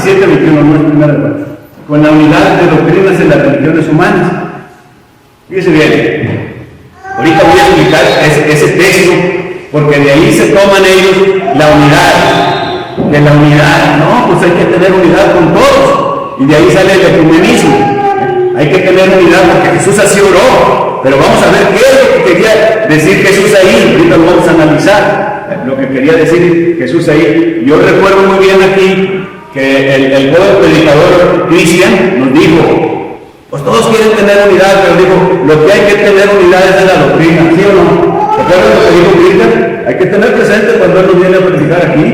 17, 21, no es 1 Juan, con la unidad de doctrinas en las religiones humanas. Fíjese bien, ahorita voy a explicar ese texto, porque de ahí se toman ellos la unidad. De la unidad, no, pues hay que tener unidad con todos. Y de ahí sale el ecumenismo. Hay que tener unidad porque Jesús así oró. pero vamos a ver qué es lo que quería decir Jesús ahí. Ahorita lo vamos a analizar, lo que quería decir Jesús ahí. Yo recuerdo muy bien aquí que el joven predicador Cristian nos dijo, pues todos quieren tener unidad, pero dijo, lo que hay que tener unidad es de la doctrina, ¿sí o no? ¿Recuerdan lo que dijo Cristian? Hay que tener presente cuando Él nos viene a predicar aquí,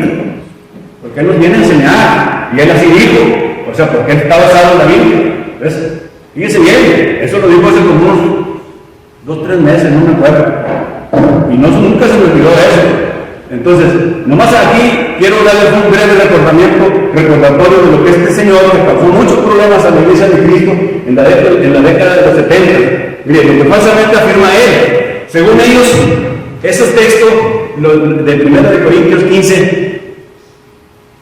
porque Él nos viene a enseñar, y Él así dijo, o sea, porque Él está basado en la Biblia. Entonces, fíjense bien, eso lo dijo hace como unos 2 o 3 meses, no me acuerdo, y nunca se me olvidó eso. Entonces, nomás aquí quiero darles un breve recordatorio de lo que este señor, que causó muchos problemas a la iglesia de Cristo en la década de los 70. Miren, lo que falsamente afirma él. Según ellos, esos textos de 1 Corintios 15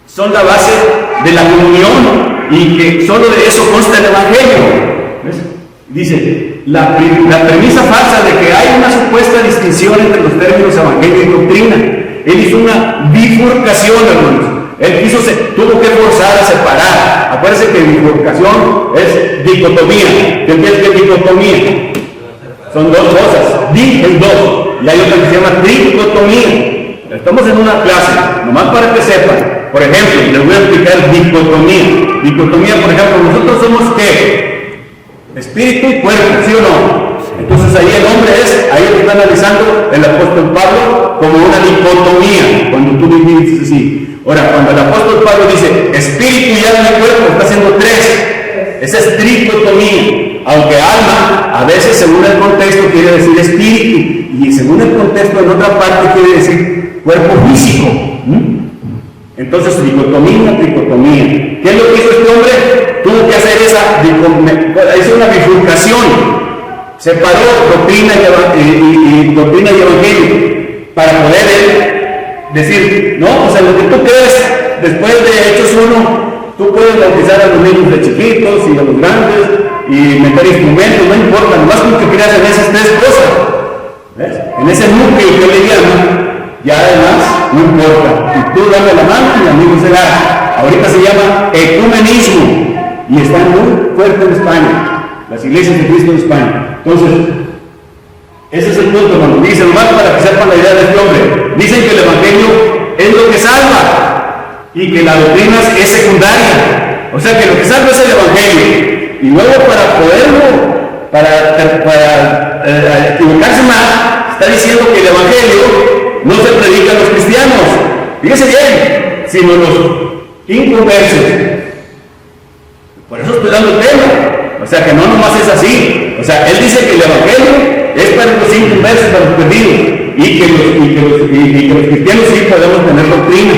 son la base de la comunión y que solo de eso consta el Evangelio. ¿Ves? Dice, la premisa falsa de que hay una supuesta distinción entre los términos evangelio y doctrina. Él hizo una bifurcación, hermanos. Él tuvo que forzar a separar. Acuérdense que bifurcación es dicotomía. ¿Qué es dicotomía? Son 2 cosas. Di es 2. Y hay otra que se llama tricotomía. Estamos en una clase, nomás para que sepan. Por ejemplo, les voy a explicar dicotomía. Dicotomía, por ejemplo, nosotros somos ¿qué? Espíritu y cuerpo, ¿sí o no? Entonces ahí el hombre ahí lo está analizando el apóstol Pablo como una dicotomía, cuando tú dices así. Ahora, cuando el apóstol Pablo dice espíritu y alma y cuerpo, está haciendo 3. Esa es tricotomía. Aunque alma, a veces según el contexto quiere decir espíritu, y según el contexto en otra parte quiere decir cuerpo físico. Entonces, dicotomía. ¿Qué es lo que hizo este hombre? Tuvo que hacer hizo una bifurcación. Separó doctrina y evangelio para poder decir, no, o sea, lo que tú crees después de Hechos 1, tú puedes bautizar a los niños de chiquitos y a los grandes y meter instrumentos, no importa, nomás con que creas en esas 3 cosas, ¿ves? En ese núcleo que le llaman, ya además no importa, y tú dame la mano y amigo será. Ahorita se llama ecumenismo y está muy fuerte en España. Las iglesias de Cristo en España. Entonces, ese es el punto, hermano. Dice, nomás para que sepan la idea de este hombre. Dicen que el Evangelio es lo que salva y que la doctrina es secundaria. O sea que lo que salva es el Evangelio. Y luego para equivocarse más, está diciendo que el Evangelio no se predica a los cristianos. Fíjese bien, sino a los inconversos. Por eso estoy dando el tema. O sea que no nomás es así. O sea, él dice que el Evangelio es para los inconversos, para los perdidos, y que los cristianos sí podemos tener doctrina.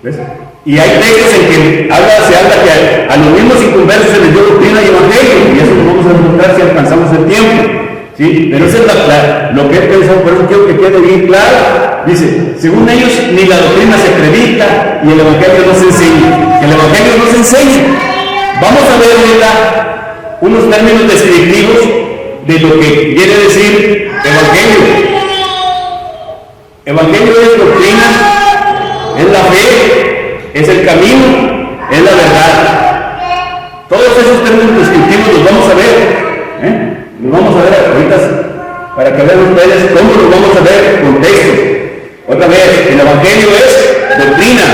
¿Ves? Y hay textos en que se habla que a los mismos inconversos se les dio doctrina y Evangelio, y eso lo vamos a demostrar si alcanzamos el tiempo. ¿Sí? Pero eso es lo que él pensó, por eso quiero que quede bien claro. Dice, según ellos, ni la doctrina se predica y el Evangelio no se enseña. Que el Evangelio no se enseña. Vamos a ver ahorita unos términos descriptivos de lo que quiere decir Evangelio. Evangelio es doctrina, es la fe, es el camino, es la verdad. Todos esos términos descriptivos los vamos a ver. Los vamos a ver ahorita para que vean ustedes cómo los vamos a ver con textos. Otra vez, el Evangelio es doctrina.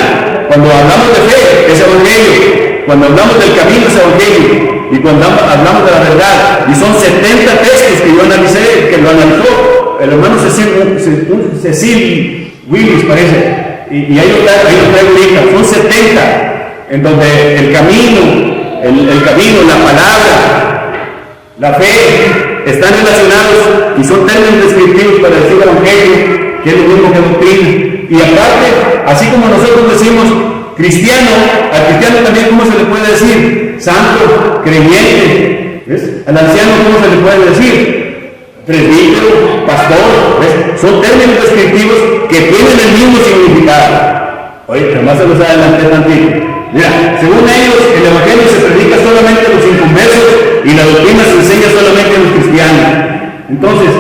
Cuando hablamos de fe, es Evangelio. Cuando hablamos del camino, es Evangelio. Y cuando hablamos de la verdad, y son 70 textos que yo analicé, que lo analizó el hermano Cecil Willis, parece, y ahí lo traigo ahorita, son 70, en donde el camino, la palabra, la fe, están relacionados y son términos descriptivos para decir Evangelio, que es lo mismo que doctrina. Y aparte, así como nosotros decimos cristiano, al cristiano también, ¿cómo se le puede decir? Santo, creyente. ¿Ves? Al anciano, ¿cómo se le puede decir? Presbítero, pastor. ¿Ves? Son términos descriptivos que tienen el mismo significado. Oye, además se los adelanté tantito. Mira, según ellos, el Evangelio se predica solamente a los inconversos y la doctrina se enseña solamente a los cristianos. Entonces,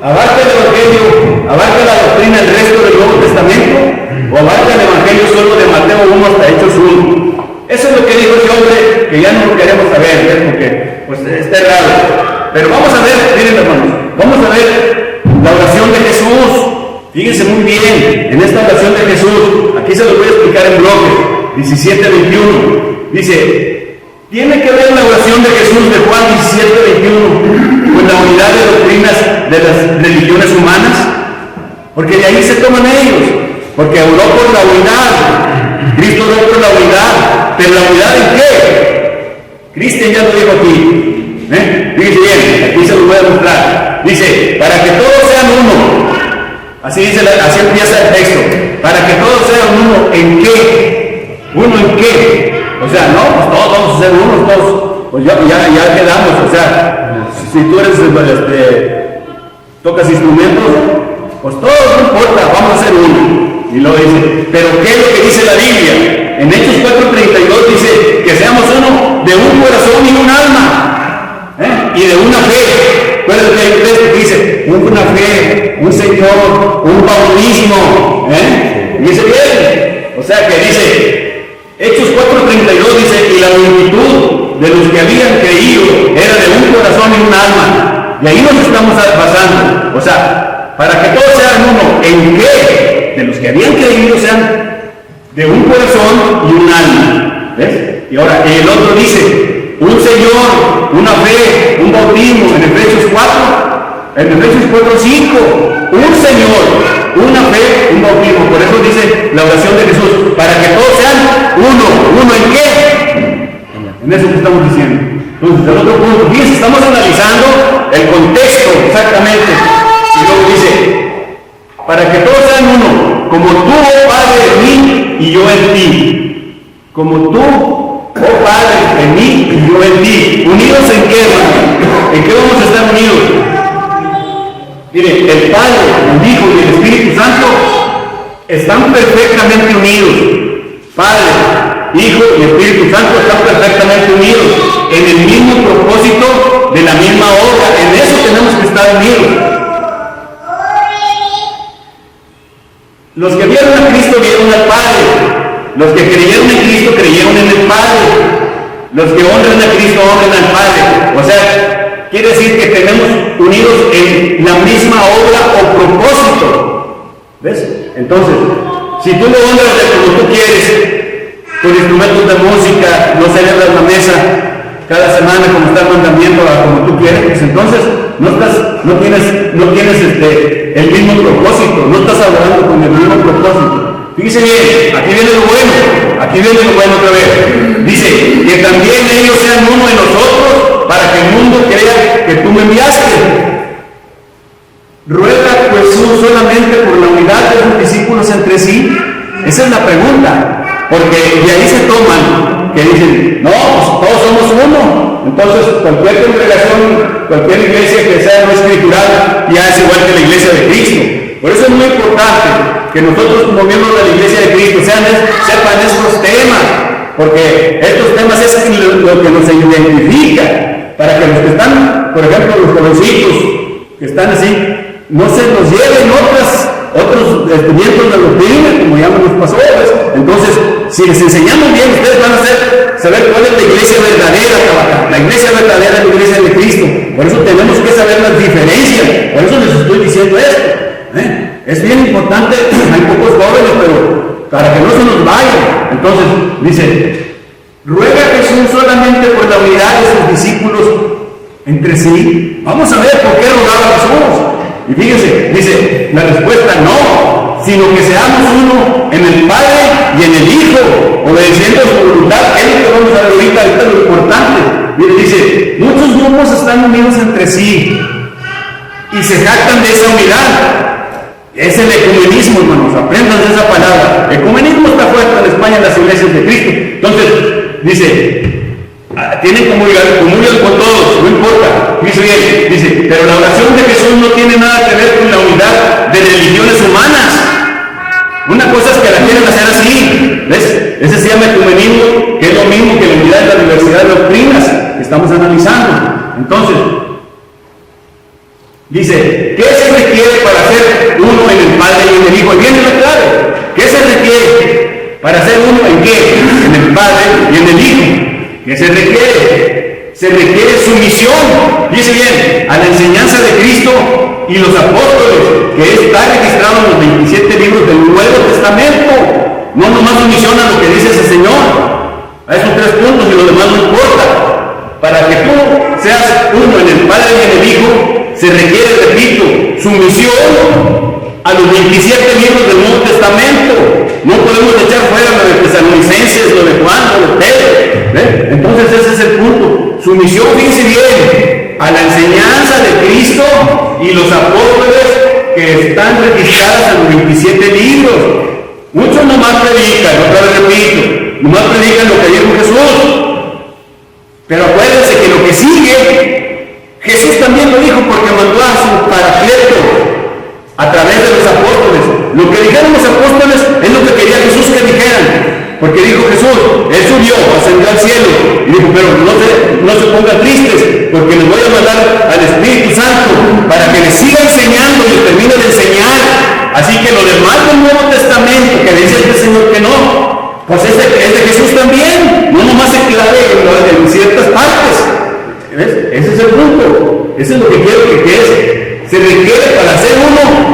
¿abarca el Evangelio, abarca la doctrina el resto del Nuevo Testamento? ¿O abarca el Evangelio solo de Mateo 1 hasta Hechos 1? Eso es lo que dijo ese hombre, que ya no lo queremos saber, ¿ves? Porque pues está raro. Pero vamos a ver, miren hermanos, vamos a ver la oración de Jesús. Fíjense muy bien, en esta oración de Jesús, aquí se lo voy a explicar en bloques, 17:21, dice, tiene que ver la oración de Jesús de Juan 17:21 con la unidad de doctrinas de las religiones humanas, porque de ahí se toman ellos, porque oró por la unidad, Cristo oró por la unidad, pero la unidad en qué? Cristian ya lo dijo aquí, fíjense bien, aquí se lo voy a mostrar, dice, para que todos sean uno. Así empieza el texto. Para que todos sean uno, ¿en qué? ¿Uno en qué? O sea, no, pues todos vamos a ser uno, todos, pues ya quedamos. O sea, si tú eres, tocas instrumentos, pues todos, no importa, vamos a ser uno. Y luego dice, pero ¿qué es lo que dice la Biblia? En Hechos 4:32 dice que seamos uno de un corazón y un alma, y de una fe. ¿Cuál es el texto que dice? Una fe, un Señor, un bautismo, y dice bien, o sea que dice, Hechos 4:32 dice, y la multitud de los que habían creído era de un corazón y un alma, y ahí nos estamos basando, o sea, para que todos sean uno, ¿en qué? De los que habían creído sean de un corazón y un alma, ¿ves? Y ahora, el otro dice, un Señor, una fe, un bautismo, en Efesios 4:5, un Señor, una fe, un bautismo. Por eso dice la oración de Jesús, para que todos sean uno ¿en qué? En eso que estamos diciendo. Entonces, el otro punto, fíjense, estamos analizando el contexto exactamente. Y luego dice, para que todos sean uno, como tú, oh Padre, en mí y yo en ti. Como tú, oh Padre, en mí y yo en ti. ¿Unidos en qué, hermano? ¿En qué vamos a estar unidos? Miren, el Padre, el Hijo y el Espíritu Santo están perfectamente unidos. Padre, Hijo y Espíritu Santo están perfectamente unidos en el mismo propósito de la misma obra. En eso tenemos que estar unidos. Los que vieron a Cristo vieron al Padre. Los que creyeron en Cristo creyeron en el Padre. Los que honran a Cristo honran al Padre. O sea, quiere decir que tenemos unidos en la misma obra o propósito. ¿Ves? Entonces, si tú lo honras de como tú quieres, con instrumentos de música, no celebras la mesa cada semana como está el mandamiento, como tú quieres, pues entonces no tienes el mismo propósito, no estás adorando con el mismo propósito. Fíjese bien, aquí viene lo bueno otra vez. Dice, que también ellos sean uno de nosotros, para que el mundo crea que tú me enviaste. ¿Ruega pues solamente por la unidad de los discípulos entre sí? Esa es la pregunta. Porque de ahí se toman, que dicen, no, pues todos somos uno. Entonces, cualquier congregación, cualquier iglesia que sea no escritural, ya es igual que la iglesia de Cristo. Por eso es muy importante que nosotros como miembros de la iglesia de Cristo sepan estos temas, porque estos temas es lo que nos identifica, para que los que están, por ejemplo, los jovencitos que están así, no se nos lleven otros miembros de los doctrina, como ya nos pasó, pues. Entonces, si les enseñamos bien, ustedes van a saber cuál es la iglesia verdadera. La iglesia verdadera es la iglesia de Cristo. Por eso tenemos que saber las diferencias. Por eso les estoy diciendo esto. Es bien importante, hay pocos jóvenes, pero para que no se nos vayan. Entonces, dice, ruega Jesús solamente por la unidad de sus discípulos entre sí. Vamos a ver por qué rogaba Jesús. Y fíjense, dice, la respuesta no, sino que seamos uno en el Padre y en el Hijo, obedeciendo su voluntad. Es lo que vamos a ver ahorita es lo importante. Dice, muchos grupos están unidos entre sí y se jactan de esa unidad. Es el ecumenismo, hermanos, aprendan de esa palabra. Ecumenismo está fuerte en España en las iglesias de Cristo. Entonces, dice, tienen comulgan con todos, no importa. Dice, pero la oración de Jesús no tiene nada que ver con la unidad de religiones humanas. Una cosa es que la quieren hacer así, ¿ves? Ese se llama ecumenismo, que es lo mismo que la unidad de la diversidad de doctrinas que estamos analizando. Entonces, dice, ¿qué se requiere para ser uno en el Padre y en el Hijo? Y viene la clave. ¿Qué se requiere para ser uno en qué? En el Padre y en el Hijo. ¿Qué se requiere? se requiere sumisión, dice bien, a la enseñanza de Cristo y los apóstoles, que está registrado en los 27 libros del Nuevo Testamento. No nomás sumisión a lo que dice ese Señor, a esos 3 puntos y lo demás no importa. Para que tú seas uno en el Padre y en el Hijo, se requiere, repito, sumisión a los 27 libros del Nuevo Testamento. No podemos echar fuera lo de Tesalonicenses, lo de Juan, lo de Pedro. Entonces ese es el punto. Sumisión, fíjense bien, a la enseñanza de Cristo y los apóstoles que están registradas en los 27 libros. Muchos nomás predican, otra vez repito, nomás predican lo que dijo Jesús. Pero acuérdense que lo que sigue, Jesús también lo dijo porque mandó a su Paracleto a través de los apóstoles. Lo que dijeron los apóstoles es lo que quería Jesús que dijeran. Porque dijo Jesús, Él subió, ascendió al cielo. Y dijo, pero no se pongan tristes, porque les voy a mandar al Espíritu Santo para que les siga enseñando y les termine de enseñar. Así que lo demás del Nuevo Testamento que dice este Señor que no, pues es de Jesús también. No nomás se clave en ciertas partes. ¿Ves? Ese es el punto. Eso es lo que quiero que es. Se requiere para ser uno.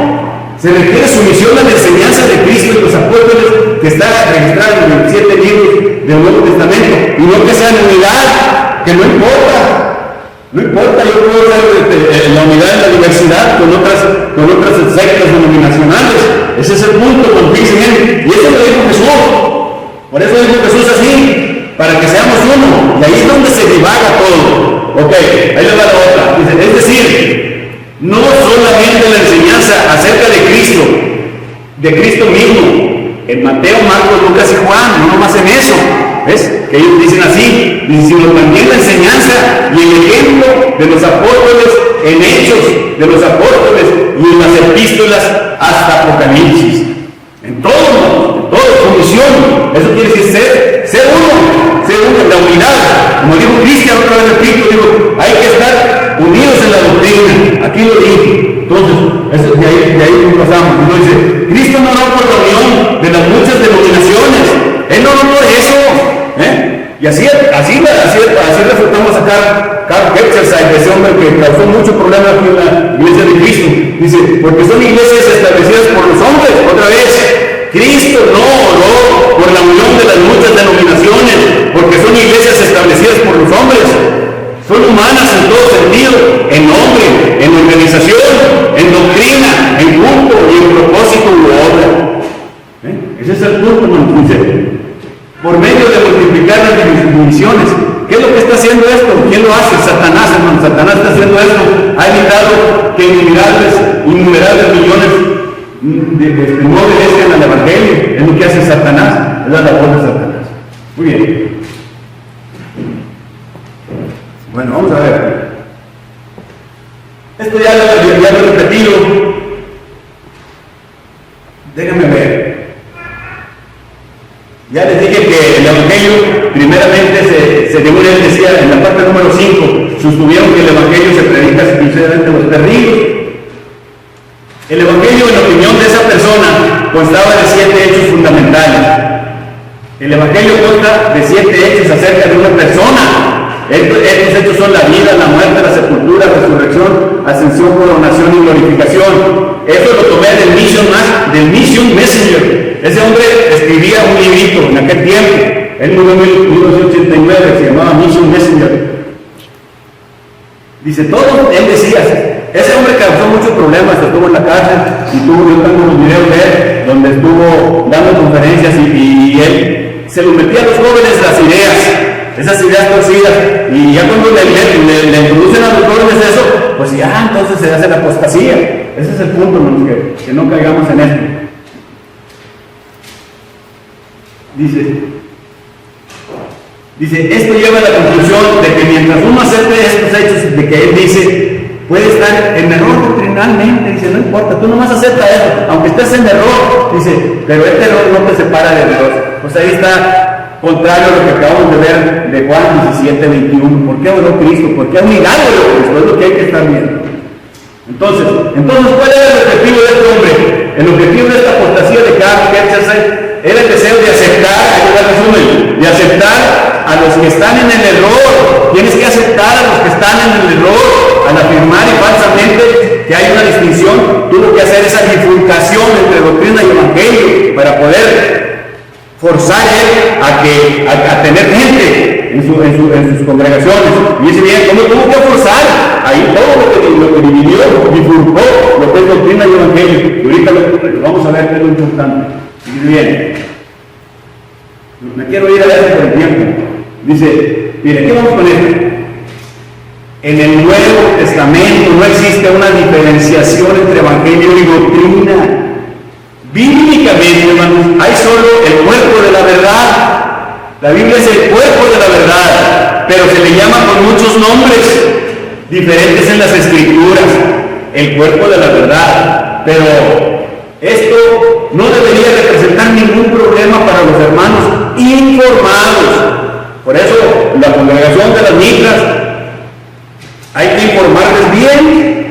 Se requiere sumisión a la enseñanza de Cristo y los apóstoles que está registrado en los 27 libros del Nuevo Testamento, y no que sea en unidad, que no importa. No importa, yo puedo ser la unidad en la diversidad con otras sectas denominacionales. Ese es el punto, confíjense. Y eso lo dijo Jesús. Por eso dijo Jesús así, para que seamos uno. Y ahí es donde se divaga todo. Ok, ahí le va la otra. Dice, es decir, no solamente la enseñanza acerca de Cristo mismo, en Mateo, Marcos, Lucas y Juan, no nomás en eso, ¿ves? Que ellos dicen así, sino también la enseñanza y el ejemplo de los apóstoles en Hechos de los apóstoles y en las epístolas hasta Apocalipsis. En todo, comisión. Eso quiere decir ser uno, en la unidad. Como dijo Cristian otra vez repito, digo, hay que estar unidos en la doctrina. Aquí lo dije. Entonces, de ahí pasamos. Uno dice, Cristo no oró por la unión de las muchas denominaciones. Él no oró por eso. Y así resultamos a Karl Ketchersheim, ese hombre que causó mucho problema aquí en la iglesia de Cristo. Dice, porque son iglesias establecidas por los hombres. Otra vez, Cristo no oró por la unión de las muchas denominaciones, porque son iglesias establecidas por los hombres. Son humanas en todo sentido, en nombre, en organización, en doctrina, en culto y en propósito u obra. Ese es el punto, hermano. Por medio de multiplicar las divisiones. ¿Qué es lo que está haciendo esto? ¿Quién lo hace? Satanás, hermano. Satanás está haciendo esto. Ha evitado que innumerables millones no obedezcan al Evangelio. Es lo que hace Satanás. Es la labor de Satanás. Muy bien. Bueno, vamos a ver. Esto ya lo he repetido. Déjenme ver. Ya les dije que el Evangelio, primeramente, según él decía en la parte número 5, sostuvieron que el Evangelio se predica exclusivamente a los perdidos. El Evangelio, en la opinión de esa persona, constaba de 7 hechos fundamentales. El Evangelio consta de 7 hechos acerca de una persona. Estos hechos son la vida, la muerte, la sepultura, la resurrección, ascensión, coronación y glorificación. Esto lo tomé del Mission Messenger. Ese hombre escribía un librito en aquel tiempo. Él murió en 1989, se llamaba Mission Messenger. Dice, él decía, ese hombre causó muchos problemas, estuvo en la cárcel, y yo tengo unos videos de él, donde estuvo dando conferencias y él se lo metía a los jóvenes las ideas, esas ideas torcidas, y ya cuando le introducen a los jóvenes eso, pues ya entonces se hace la apostasía. Ese es el punto, ¿no? Que no caigamos en esto. Dice, esto lleva a la conclusión de que mientras uno acepte estos hechos de que él dice, puede estar en error doctrinalmente, dice, no importa, tú nomás acepta eso, aunque estés en error, dice, pero este error no te separa de Dios. Pues ahí está contrario a lo que acabamos de ver de Juan 17:21. ¿Por qué oró Cristo? ¿Por qué un milagro de Cristo? Es lo que hay que estar viendo. Entonces, ¿cuál era el objetivo de este hombre? El objetivo de esta apostasía de Karl Ketchersheim era el deseo de aceptar, ahí va el resumen, de aceptar a los que están en el error. Tienes que aceptar a los que están en el error. Al afirmar y falsamente que hay una distinción, tuvo que hacer esa bifurcación entre doctrina y evangelio para poder forzar él a tener gente en sus congregaciones. Y dice bien, ¿cómo tuvo que forzar? Ahí todo lo que dividió, bifurcó lo que es doctrina y evangelio. Y ahorita lo vamos a ver qué es lo importante. Dice bien, me quiero ir a eso por el tiempo. Dice, mire, ¿qué vamos con esto? En el Nuevo Testamento no existe una diferenciación entre evangelio y doctrina. Bíblicamente, hermanos, hay solo el cuerpo de la verdad. La Biblia es el cuerpo de la verdad, pero se le llama con muchos nombres diferentes en las Escrituras. El cuerpo de la verdad. Pero esto no debería representar ningún problema para los hermanos informados. Por eso, la congregación de las micras hay que informarles bien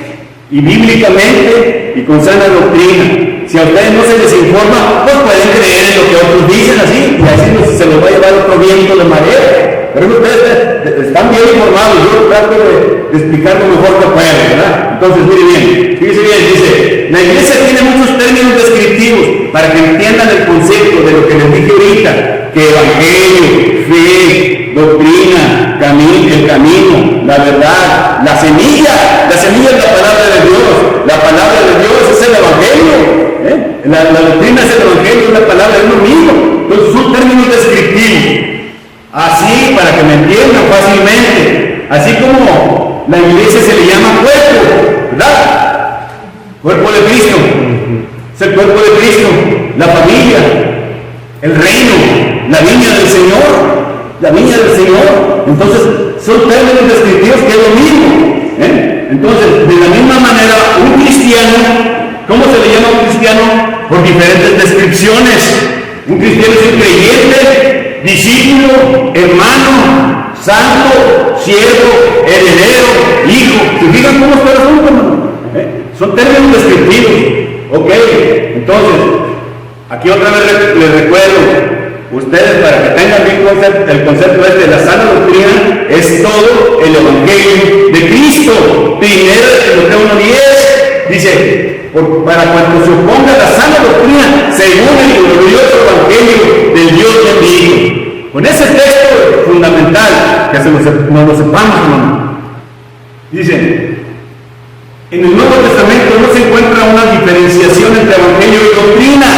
y bíblicamente y con sana doctrina. Si a ustedes no se les informa, pues pueden creer en lo que otros dicen así, y así se los va a llevar otro viento de marea. Pero ustedes están bien informados, yo trato de explicar lo mejor que puedo, ¿verdad? Entonces, mire bien, fíjese bien, dice, la iglesia tiene muchos términos descriptivos para que entiendan el concepto de lo que les dije ahorita, que evangelio, fe, doctrina, el camino, la verdad, la semilla es la palabra de Dios, la palabra de Dios es el evangelio. La doctrina es el evangelio, la palabra es lo mismo. Entonces son términos descriptivos. Así, para que me entiendan fácilmente. Así como la iglesia se le llama cuerpo, ¿verdad? Cuerpo de Cristo. Es el cuerpo de Cristo. La familia, el reino, la viña del Señor. La viña del Señor. Entonces, son términos descriptivos que es lo mismo. Entonces, de la misma manera, un cristiano, ¿cómo se le llama a un cristiano? Por diferentes descripciones. Un cristiano es un creyente, discípulo, hermano, santo, siervo, heredero, hijo. ¿Se fijan cómo está el asunto, hermano? Son términos descriptivos. Ok, entonces, aquí otra vez les recuerdo, ustedes para que tengan bien el concepto de la sana doctrina, es todo el evangelio de Cristo. Primero de Timoteo 1:10 dice, para cuando se oponga a la sana doctrina, según el glorioso evangelio del Dios bendito. Con ese texto fundamental, que nos lo sepamos, hermano. Dice, en el Nuevo Testamento no se encuentra una diferenciación entre evangelio y doctrina.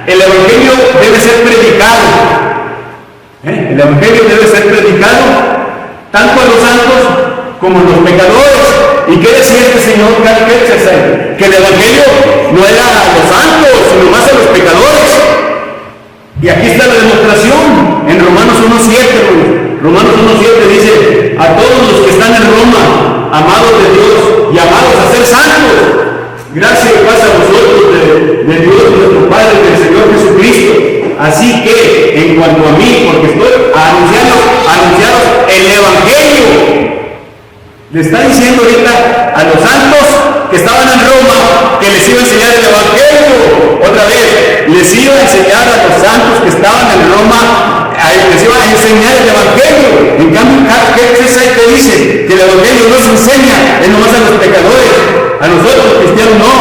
El evangelio debe ser predicado. El evangelio debe ser predicado tanto a los santos como a los pecadores. ¿Y qué decía este señor Karl Ketzer? Que el evangelio no era a los santos, sino más a los pecadores. Y aquí está la demostración en Romanos 1:7. Romanos 1:7 dice, a todos los que están en Roma, amados de Dios, llamados a ser santos, gracia y paz a vosotros de Dios nuestro Padre, del Señor Jesucristo. Así que, en cuanto a mí, porque estoy anunciados el evangelio, le está diciendo ahorita a los santos que estaban en Roma que les iba a enseñar el evangelio. Otra vez, les iba a enseñar a los santos que estaban en Roma, les iba a enseñar el evangelio. En cambio, ¿qué es ahí que dice? Que el evangelio no se enseña, es nomás a los pecadores. A nosotros los cristianos no.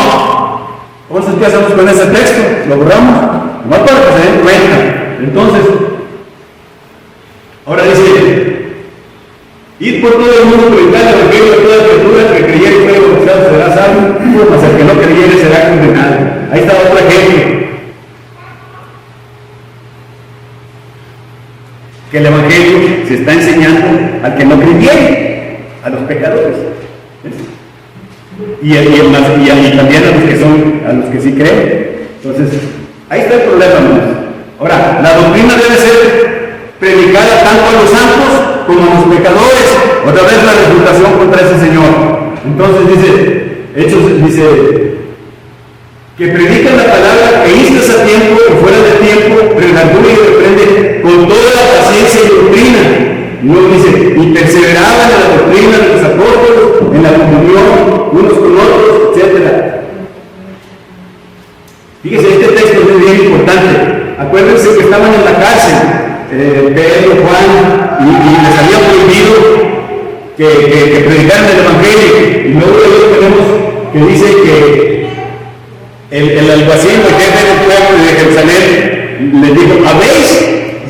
Entonces, ¿qué hacemos con ese texto? ¿Lo borramos? Nomás para que se den cuenta. Entonces, ahora dice, id por todo el mundo predicando el evangelio a toda criatura, que creyere y fuere bautizado será salvo, mas el que no creyere será condenado. Ahí está otro ejemplo. Que el evangelio se está enseñando al que no creyere, a los pecadores. Y también a los que sí creen. Entonces, ahí está el problema, hermanos. Ahora, la doctrina debe ser predicada tanto a los santos como a los pecadores. Otra vez la refutación contra ese señor. Entonces dice que predican la palabra, que instas a tiempo o fuera de tiempo, redarguye y reprende con toda la paciencia y doctrina. Luego dice, y perseveraban en la doctrina de los apóstoles, en la comunión, unos con otros, etc. Fíjese, este texto es bien importante. Acuérdense dice que estaban en la cárcel, Pedro, Juan, y les había prohibido que predicaran el Evangelio. Y luego tenemos que dice que el alguacil, el jefe del pueblo de Jerusalén, les dijo: habéis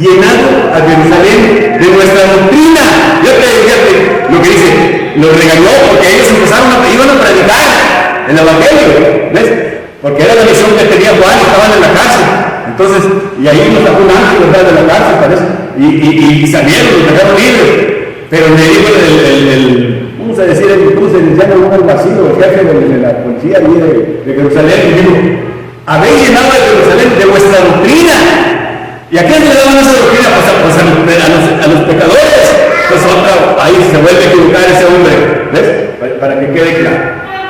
llenado a Jerusalén de nuestra doctrina. Fíjate lo que dice, lo regañó porque ellos iban a predicar el Evangelio, ¿ves? Porque era la misión que tenía Juan, estaban en la cárcel. Entonces, y ahí nos sacó un ángel, ¿verdad?, de la cárcel, parece, y salieron, los dejaron libres. Pero le dijo vamos a decir, ¿cómo se llama? Un alguacil, el jefe de la policía de Jerusalén, y dijo: habéis llenado a Jerusalén de vuestra doctrina. ¿Y a quién le daban esa doctrina? Pues a los pecadores. Pues ahí se vuelve a equivocar ese hombre, ¿ves? Para que quede claro.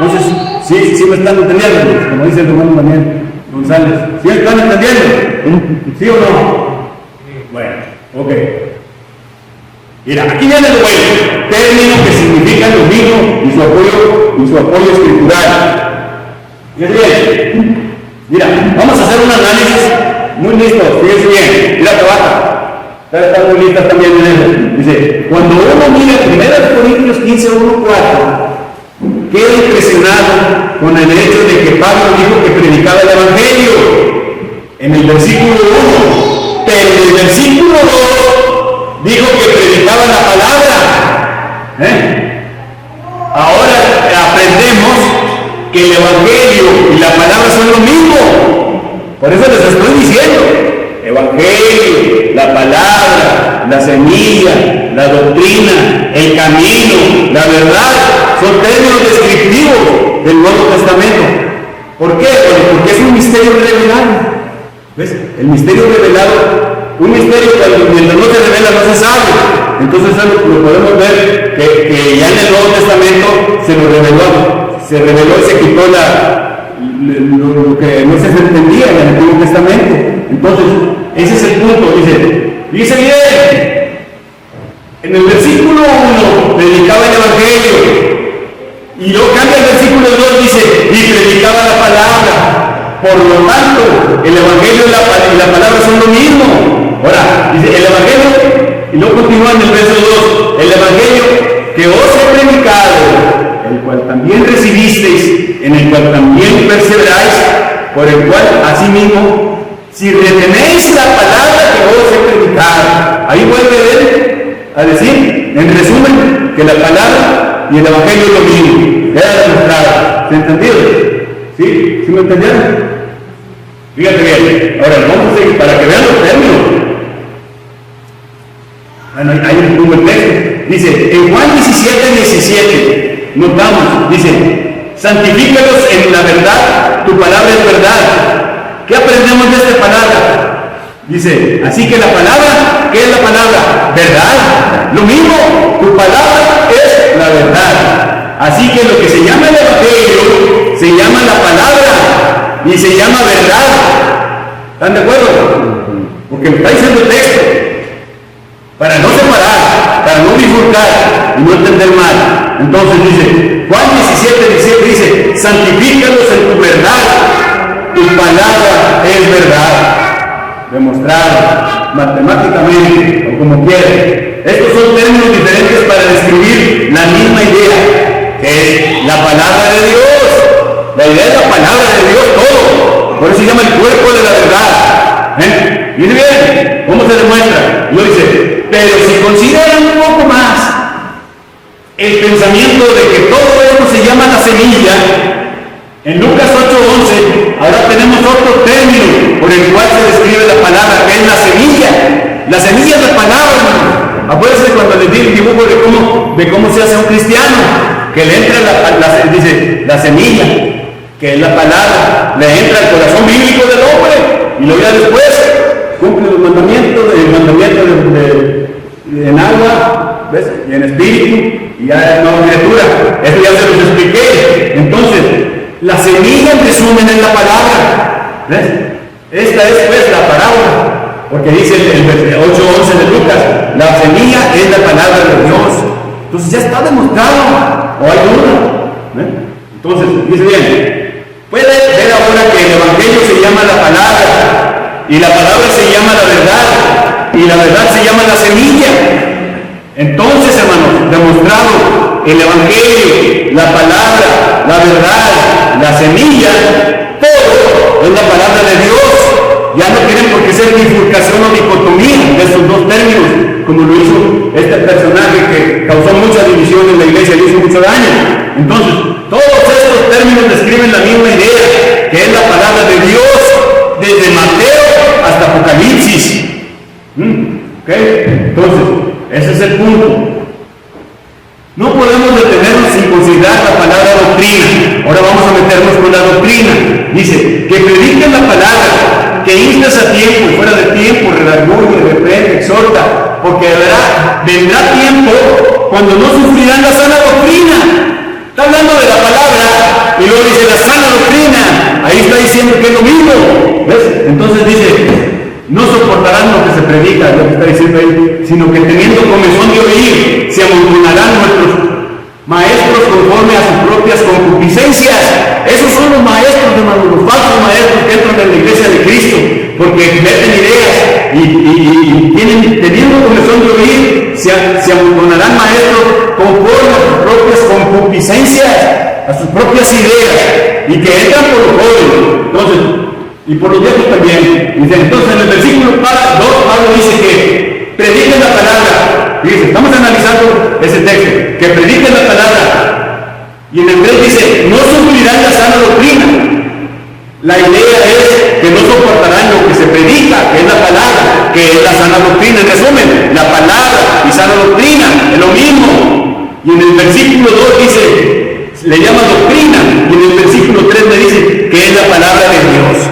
Entonces, sí me están entendiendo, como dice el hermano Daniel González. ¿Sí me están entendiendo? ¿Sí o no? Bueno, ok. Mira, aquí viene el bueno, término que significa lo mismo y su apoyo escritural. Bien, mira, vamos a hacer un análisis muy listo, fíjense bien. Mira, trabaja. Están muy listas también en eso. Dice, cuando uno mira 1 Corintios 15, 1, 4, queda impresionado con el hecho de que Pablo dijo que predicaba el Evangelio en el versículo 1, pero en el versículo 2 dijo que predicaba la palabra. Ahora aprendemos que el Evangelio y la palabra son lo mismo. Por eso les estoy diciendo: Evangelio, la palabra, la semilla, la doctrina, el camino, la verdad, son términos descriptivos del Nuevo Testamento. ¿Por qué? Porque es un misterio revelado. ¿Ves? El misterio revelado, un misterio que mientras no se revela no se sabe. Entonces lo podemos ver que ya en el Nuevo Testamento se reveló y se quitó lo que no se entendía en el Antiguo Testamento. Entonces, ese es el punto. Dice bien, en el versículo 1 predicaba el Evangelio, y luego cambia el versículo 2, dice, y predicaba la palabra. Por lo tanto, el Evangelio y la palabra son lo mismo. Ahora, dice el Evangelio, y luego continúa en el verso 2, el Evangelio que os he predicado, el cual también recibisteis, en el cual también perseveráis, por el cual asimismo, si retenéis la palabra que os he predicado. Ahí vuelve él a decir, en resumen, que la palabra y el Evangelio es lo mismo. Queda demostrado. ¿Se entendió? ¿Sí? ¿Sí me entendieron? Fíjate bien. Ahora vamos a seguir para que vean los términos. Bueno, hay un buen texto. Dice, en Juan 17, notamos, dice, santifícalos en la verdad, tu palabra es verdad. ¿Qué aprendemos de esta palabra? Dice, así que la palabra, ¿qué es la palabra? ¿Verdad? Lo mismo, tu palabra es la verdad. Así que lo que se llama el Evangelio, se llama la palabra y se llama verdad. ¿Están de acuerdo? Porque me está diciendo el texto. Para no separar, para no bifurcar y no entender mal. Entonces dice, Juan 17 dice, santifícalos en tu verdad, tu palabra es verdad. Demostrado matemáticamente o como quieran. Estos son términos diferentes para describir la misma idea, que es la palabra de Dios. La idea es la palabra de Dios todo. Por eso se llama el cuerpo de la verdad. Miren bien, ¿cómo se demuestra? Lo dice, pero si consideran un poco más el pensamiento de que todo esto se llama la semilla, en Lucas 8:11, ahora tenemos otro término por el cual se describe la palabra, que es la semilla. La semilla es la palabra, hermano. Acuérdense cuando les di el dibujo de cómo se hace un cristiano, que le entra dice, la semilla, que es la palabra, le entra al corazón bíblico del hombre, y luego ya después cumple los mandamientos, el mandamiento en agua, ¿ves? Y en espíritu, y ya es nueva criatura. Eso ya se los expliqué. Entonces, la semilla en resumen es la palabra. ¿Ves? Esta es pues la parábola, porque dice el 8:11 de Lucas, la semilla es la palabra de Dios. Entonces ya está demostrado, o hay duda. Entonces, dice bien, puede ver ahora que el Evangelio se llama la palabra y la palabra se llama la verdad, y la verdad se llama la semilla. Entonces, hermanos, demostrado el Evangelio, la palabra, la verdad, la semilla, todo es la palabra de Dios. Ya no tienen por qué ser bifurcación o dicotomía de esos dos términos, como lo hizo este personaje que causó mucha división en la iglesia y hizo mucho daño. Entonces, todos estos términos describen la misma idea, que es la palabra de Dios, desde Mateo hasta Apocalipsis. ¿Ok? Entonces, ese es el punto. No podemos detenernos sin considerar la palabra doctrina. Ahora vamos a meternos con la doctrina. Dice, que prediquen la palabra, que instes a tiempo y fuera de tiempo, redarguye, reprende, exhorta, porque vendrá tiempo cuando no sufrirán la sana doctrina. Está hablando de la palabra y luego dice la sana doctrina. Ahí está diciendo que es lo mismo. ¿Ves? Entonces dice, no soportarán lo que se predica, es lo que está diciendo ahí, sino que teniendo comezón de oír, se amontonarán nuestros maestros conforme a sus propias concupiscencias. Esos son los maestros, hermanos, los falsos maestros que entran en la iglesia de Cristo, porque meten ideas y teniendo comezón de oír, se amontonarán maestros conforme a sus propias concupiscencias, a sus propias ideas, y que entran por los jóvenes. Entonces, y por los viejos también. Dice, entonces en el versículo 2, Pablo dice que prediquen la palabra. Dice, estamos analizando ese texto, que prediquen la palabra. Y en el 3 dice, no sufrirán la sana doctrina. La idea es que no soportarán lo que se predica, que es la palabra, que es la sana doctrina. En resumen, la palabra y sana doctrina es lo mismo. Y en el versículo 2 dice, le llama doctrina. Y en el versículo 3 le dice que es la palabra de Dios.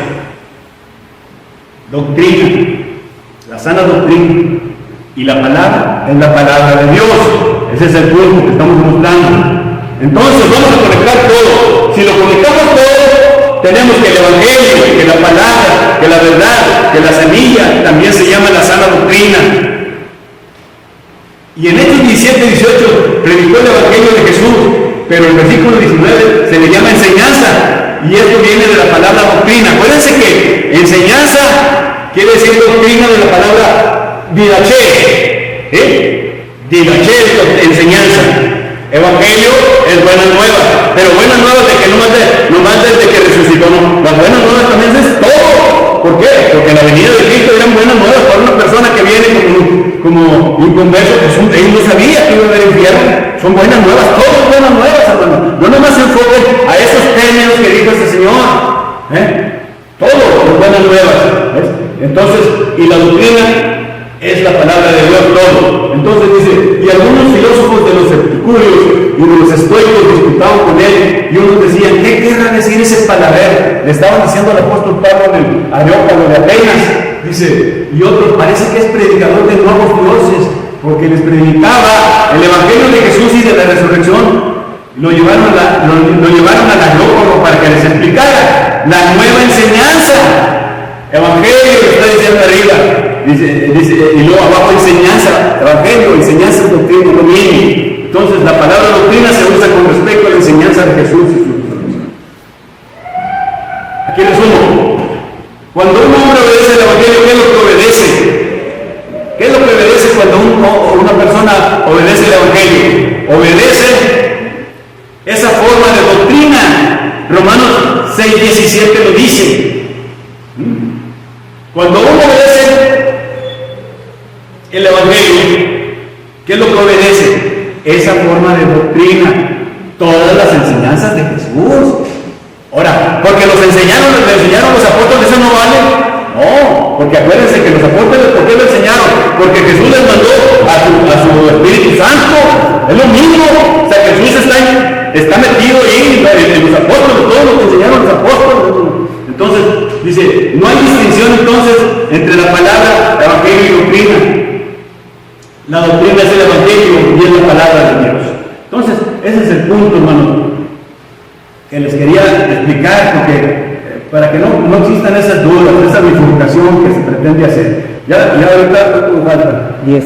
Doctrina, la sana doctrina, y la palabra es la palabra de Dios. Ese es el punto que estamos mostrando. Entonces vamos a conectar todo. Si lo conectamos todo, tenemos que el Evangelio, que la palabra, que la verdad, que la semilla también se llama la sana doctrina. Y en Hechos 17-18 predicó el Evangelio de Jesús, pero en el versículo 19 se le llama enseñanza. Y esto viene de la palabra doctrina. Acuérdense que enseñanza quiere decir doctrina de la palabra didaché. Didaché es enseñanza. Evangelio es buena nueva. Pero buenas nuevas de que no más desde que resucitó, no. Las buenas nuevas también es todo. ¿Por qué? Porque la venida de Cristo eran buenas nuevas para una persona que viene como inconverso, pues él no sabía que iba a haber infierno. Son buenas nuevas, todas buenas nuevas, hermano. No nomás se enfoquen a esos términos que dijo este Señor. Todo son buenas nuevas. ¿Ves? Entonces, y la doctrina es la palabra de Dios, todo. Entonces dice, y algunos filósofos de los epicúreos y de los estoicos disputaban con él, y unos decían, ¿qué querrá decir ese palabra? Le estaban diciendo al apóstol Pablo en el Areópago de Atenas. Dice, y otros, parece que es predicador de nuevos dioses, porque les predicaba el Evangelio de Jesús y de la resurrección. Lo llevaron al Areópago para que les explicara la nueva enseñanza. Evangelio, que está diciendo arriba, dice, y luego abajo enseñanza, Evangelio, enseñanza, doctrina, lo mismo. Entonces la palabra doctrina se usa con respecto a la enseñanza de Jesús y su resurrección. Aquí resumo. Cuando un hombre obedece el Evangelio, ¿qué es lo que obedece? ¿Qué es lo que obedece cuando una persona obedece el Evangelio? Obedece esa forma de doctrina. Romanos 6:17 lo dice. Cuando uno obedece el Evangelio, ¿qué es lo que obedece? Esa forma de doctrina, todas las enseñanzas de Jesús. Ahora, porque le enseñaron los apóstoles, ¿eso no vale? No, porque acuérdense que los apóstoles, ¿por qué lo enseñaron? Porque Jesús les mandó a su Espíritu Santo. Es lo mismo. O sea, que Jesús está metido ahí en los apóstoles, todo lo que enseñaron los apóstoles. Entonces, dice, no hay distinción entonces entre la palabra Evangelio y doctrina. La doctrina es el Evangelio y es la palabra de Dios. Entonces, ese es el punto, hermano, que les quería explicar, porque para que no existan esas dudas, esa bifurcación que se pretende hacer. Ya ahorita ¿cuánto falta? 10.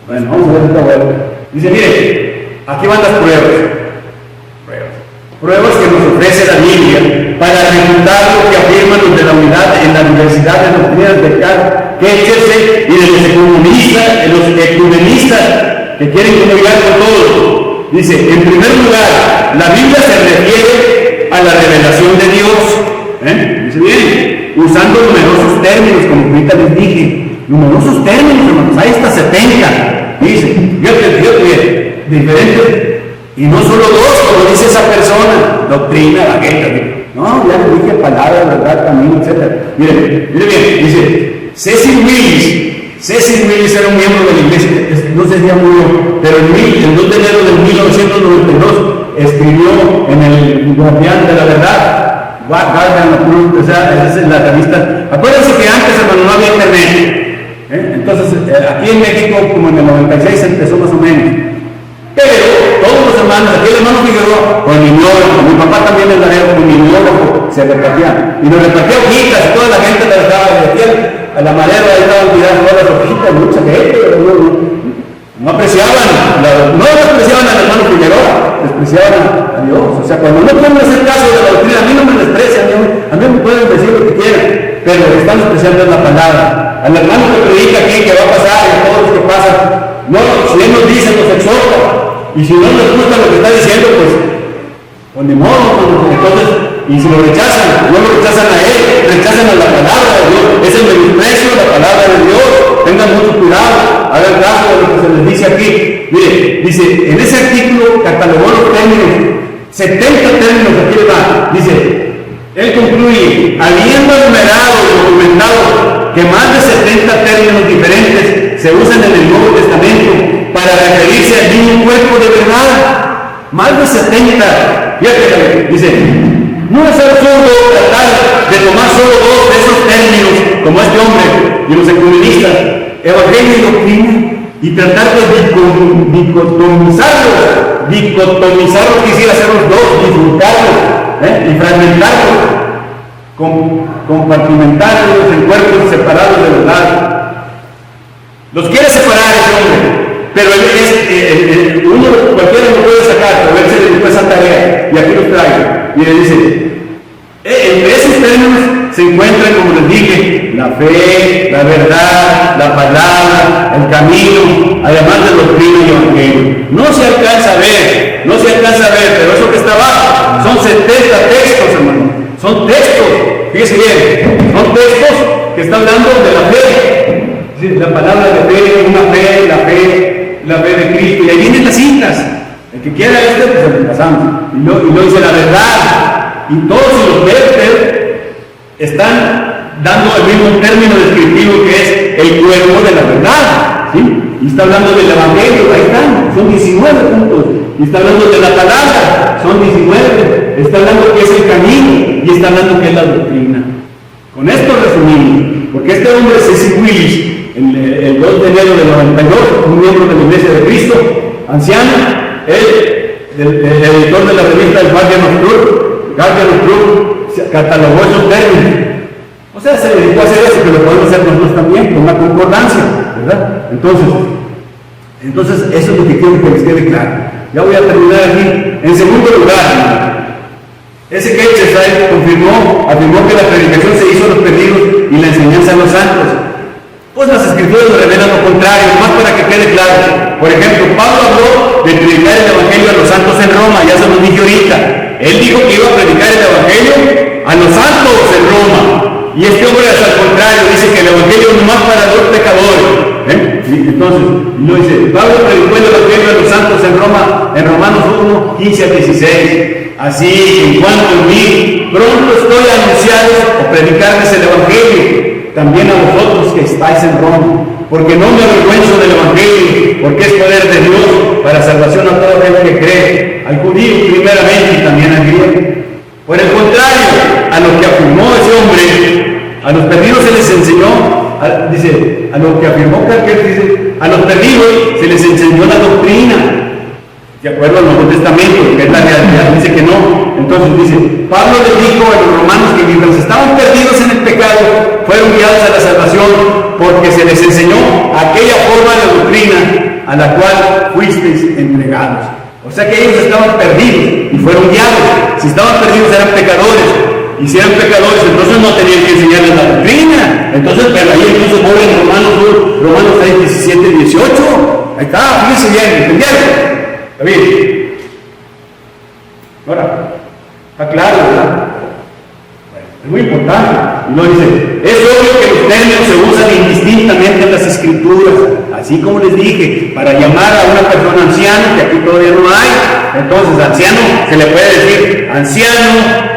Bueno, vamos a ver esta vuelta. Dice, mire, aquí van las pruebas. Pruebas que nos ofrece la Biblia para refutar lo que afirman los de la unidad en la diversidad de doctrinas de Karl Ketchers y de los ecumenistas que quieren comunicar con todos. Dice, en primer lugar, la Biblia se refiere a la revelación de Dios. Dice bien, usando numerosos términos, como ahorita les dije, numerosos términos, hermanos, ahí está 70. Dice, fíjate, diferentes. Y no solo dos, como dice esa persona, doctrina, evangelio. No, ya le dije palabra, verdad, camino, etc. Mire bien, dice, Cecil Willis era un miembro de la iglesia, no sé si ya murió, pero el 2 de enero de 1992 escribió en el Guardián de la Verdad, o sea, esa es la revista. Acuérdense que antes, hermano, no había internet. Entonces, aquí en México, como en el 96 empezó más o menos. Pero todos los hermanos, aquí el hermano Figueroa, con mi papá también en Laredo, con mi biógrafo, se repartía. Y nos repartía hojitas y toda la gente le dejaba, a la madera, ahí estaban tirando todas las hojitas, mucha gente, no apreciaban al hermano Figueroa, despreciaban a Dios. O sea, cuando no quieren hacer caso de la doctrina, a mí no me desprecian, a mí me pueden decir lo que quieran, pero lo que están despreciando es la palabra. Al hermano que predica aquí, que va a pasar, y a todos los que pasan, no, si él nos dice, nos exhorta. Y si no les gusta lo que está diciendo, pues ni modo, entonces, y si lo rechazan, no lo rechazan a él, rechazan a la palabra de Dios, es el menosprecio de la palabra de Dios. Tengan mucho cuidado, hagan caso de lo que se les dice aquí. Mire, dice, en ese artículo catalogó los términos, 70 términos, aquí le va, dice, él concluye, habiendo enumerado y documentado que más de 70 términos diferentes se usan en el Nuevo Testamento para referirse al mismo cuerpo de verdad, más de 70, fíjate, dice, no es absurdo tratar de tomar solo dos de esos términos, como este hombre y los ecumenistas, evangelio y doctrina, y tratar de dicotomizarlos, quisiera hacer los dos, disfrutarlos, y fragmentarlos, compartimentarlos en cuerpos separados de verdad. Los quiere separar ese hombre, pero cualquiera lo puede sacar, pero él se dedicó a esa tarea, y aquí los traigo, y le dice, entre esos términos se encuentran, como les dije, la fe, la verdad, la palabra, el camino, además de doctrina y evangelio. No se alcanza a ver, pero eso que está abajo, son 70 textos, hermano, son textos, fíjese bien, son textos que están hablando de la fe. La palabra de fe, la fe de Cristo, y ahí vienen las citas. El que quiera pues le pasamos. Y lo dice la verdad. Y todos los versos están dando el mismo término descriptivo que es el cuerpo de la verdad. ¿Sí? Y está hablando del evangelio, ahí están, son 19 puntos. Y está hablando de la palabra, son 19. Está hablando que es el camino, y está hablando que es la doctrina. Con esto resumimos, porque este hombre, Cecil Willis, el 2 de enero del 92, un miembro de la Iglesia de Cristo, anciano, el editor de la revista El Guardian of Truth, catalogó esos términos. O sea, se dedicó a hacer eso, que lo podemos hacer nosotros también, con una concordancia, ¿verdad? Entonces, eso es lo que quiero que les quede claro. Ya voy a terminar aquí. En segundo lugar, ese Ketchers afirmó que la predicación se hizo a los perdidos y la enseñanza a los santos. Pues las escrituras revelan lo contrario, más para que quede claro. Por ejemplo, Pablo habló de predicar el evangelio a los santos en Roma, ya se lo dije ahorita. Él dijo que iba a predicar el evangelio a los santos en Roma. Y este hombre es al contrario, dice que el evangelio no es más para los pecadores. Entonces, lo dice, Pablo predicó el evangelio a los santos en Roma, en Romanos 1, 15 a 16. Así, en cuanto a mí, pronto estoy a anunciaros o predicarles el evangelio, también a vosotros que estáis en Roma, porque no me avergüenzo del evangelio, porque es poder de Dios para salvación a todo aquel que cree, al judío primeramente y también al griego. Por el contrario, a lo que afirmó ese hombre, a los perdidos se les enseñó, dice, a lo que afirmó Calquer, dice, a los perdidos se les enseñó la doctrina, de acuerdo al Nuevo Testamento, que es la realidad, dice que no. Entonces dice, Pablo les dijo a los romanos que mientras estaban perdidos en el pecado, fueron guiados a la salvación, porque se les enseñó aquella forma de doctrina a la cual fuisteis entregados. O sea que ellos estaban perdidos y fueron guiados. Si estaban perdidos eran pecadores. Y si eran pecadores, entonces no tenían que enseñarles la doctrina. Entonces, pero ahí incluso ponen Romanos 6, 17, 18. Ahí está, fíjense bien, ¿entendieron? Está bien. Ahora, está claro, ¿verdad? Es muy importante. Y no dice, es obvio que los términos se usan indistintamente en las escrituras, así como les dije, para llamar a una persona anciana, que aquí todavía no hay. Entonces, anciano se le puede decir anciano,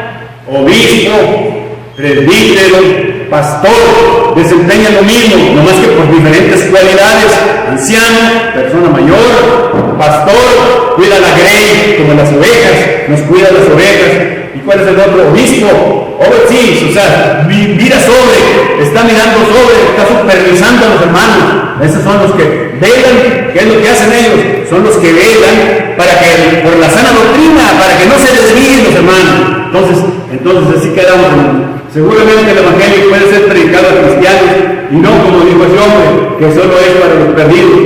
obispo, presbítero, pastor, desempeña lo mismo, nomás que por diferentes cualidades. Anciano, persona mayor, pastor, cuida la grey como las ovejas, nos cuida las ovejas. ¿Y cuál es el otro? Obispo, overseas, o sea, mira sobre, está mirando sobre, está supervisando a los hermanos. Esos son los que velan. ¿Qué es lo que hacen ellos? Son los que velan para que, por la sana doctrina, para que no se desvíen los hermanos. Entonces así quedamos. Seguramente el evangelio puede ser predicado a cristianos y no como dijo ese hombre, que solo es para los perdidos,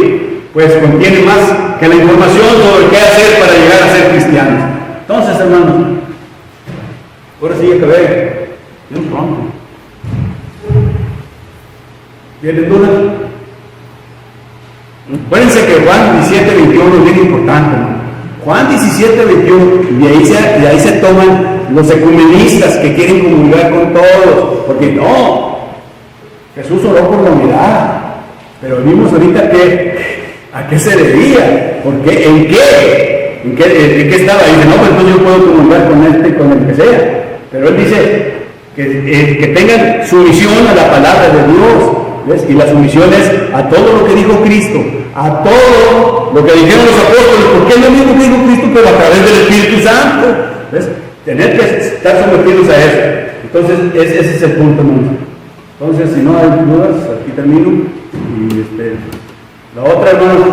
pues contiene más que la información sobre qué hacer para llegar a ser cristianos. Entonces, hermanos, ahora sí acabé. Bien pronto. ¿Tienen dudas? Acuérdense que Juan 17:21 es bien importante, ¿no? Juan 17:21, y ahí se toman los ecumenistas que quieren comulgar con todos, porque no, Jesús oró por la unidad, pero vimos ahorita a qué se debía, porque ¿en qué estaba? Y dice, no, pues entonces yo puedo comulgar con el que sea, pero él dice que tengan sumisión a la palabra de Dios. ¿Ves? Y la sumisión es a todo lo que dijo Cristo, a todo lo que dijeron los apóstoles, porque es lo mismo que dijo Cristo, pero a través del Espíritu Santo. ¿Ves? Tener que estar sometidos a eso. Entonces, ese es el punto, hermanos. Entonces, si no hay dudas, aquí termino. Y la otra, hermanos,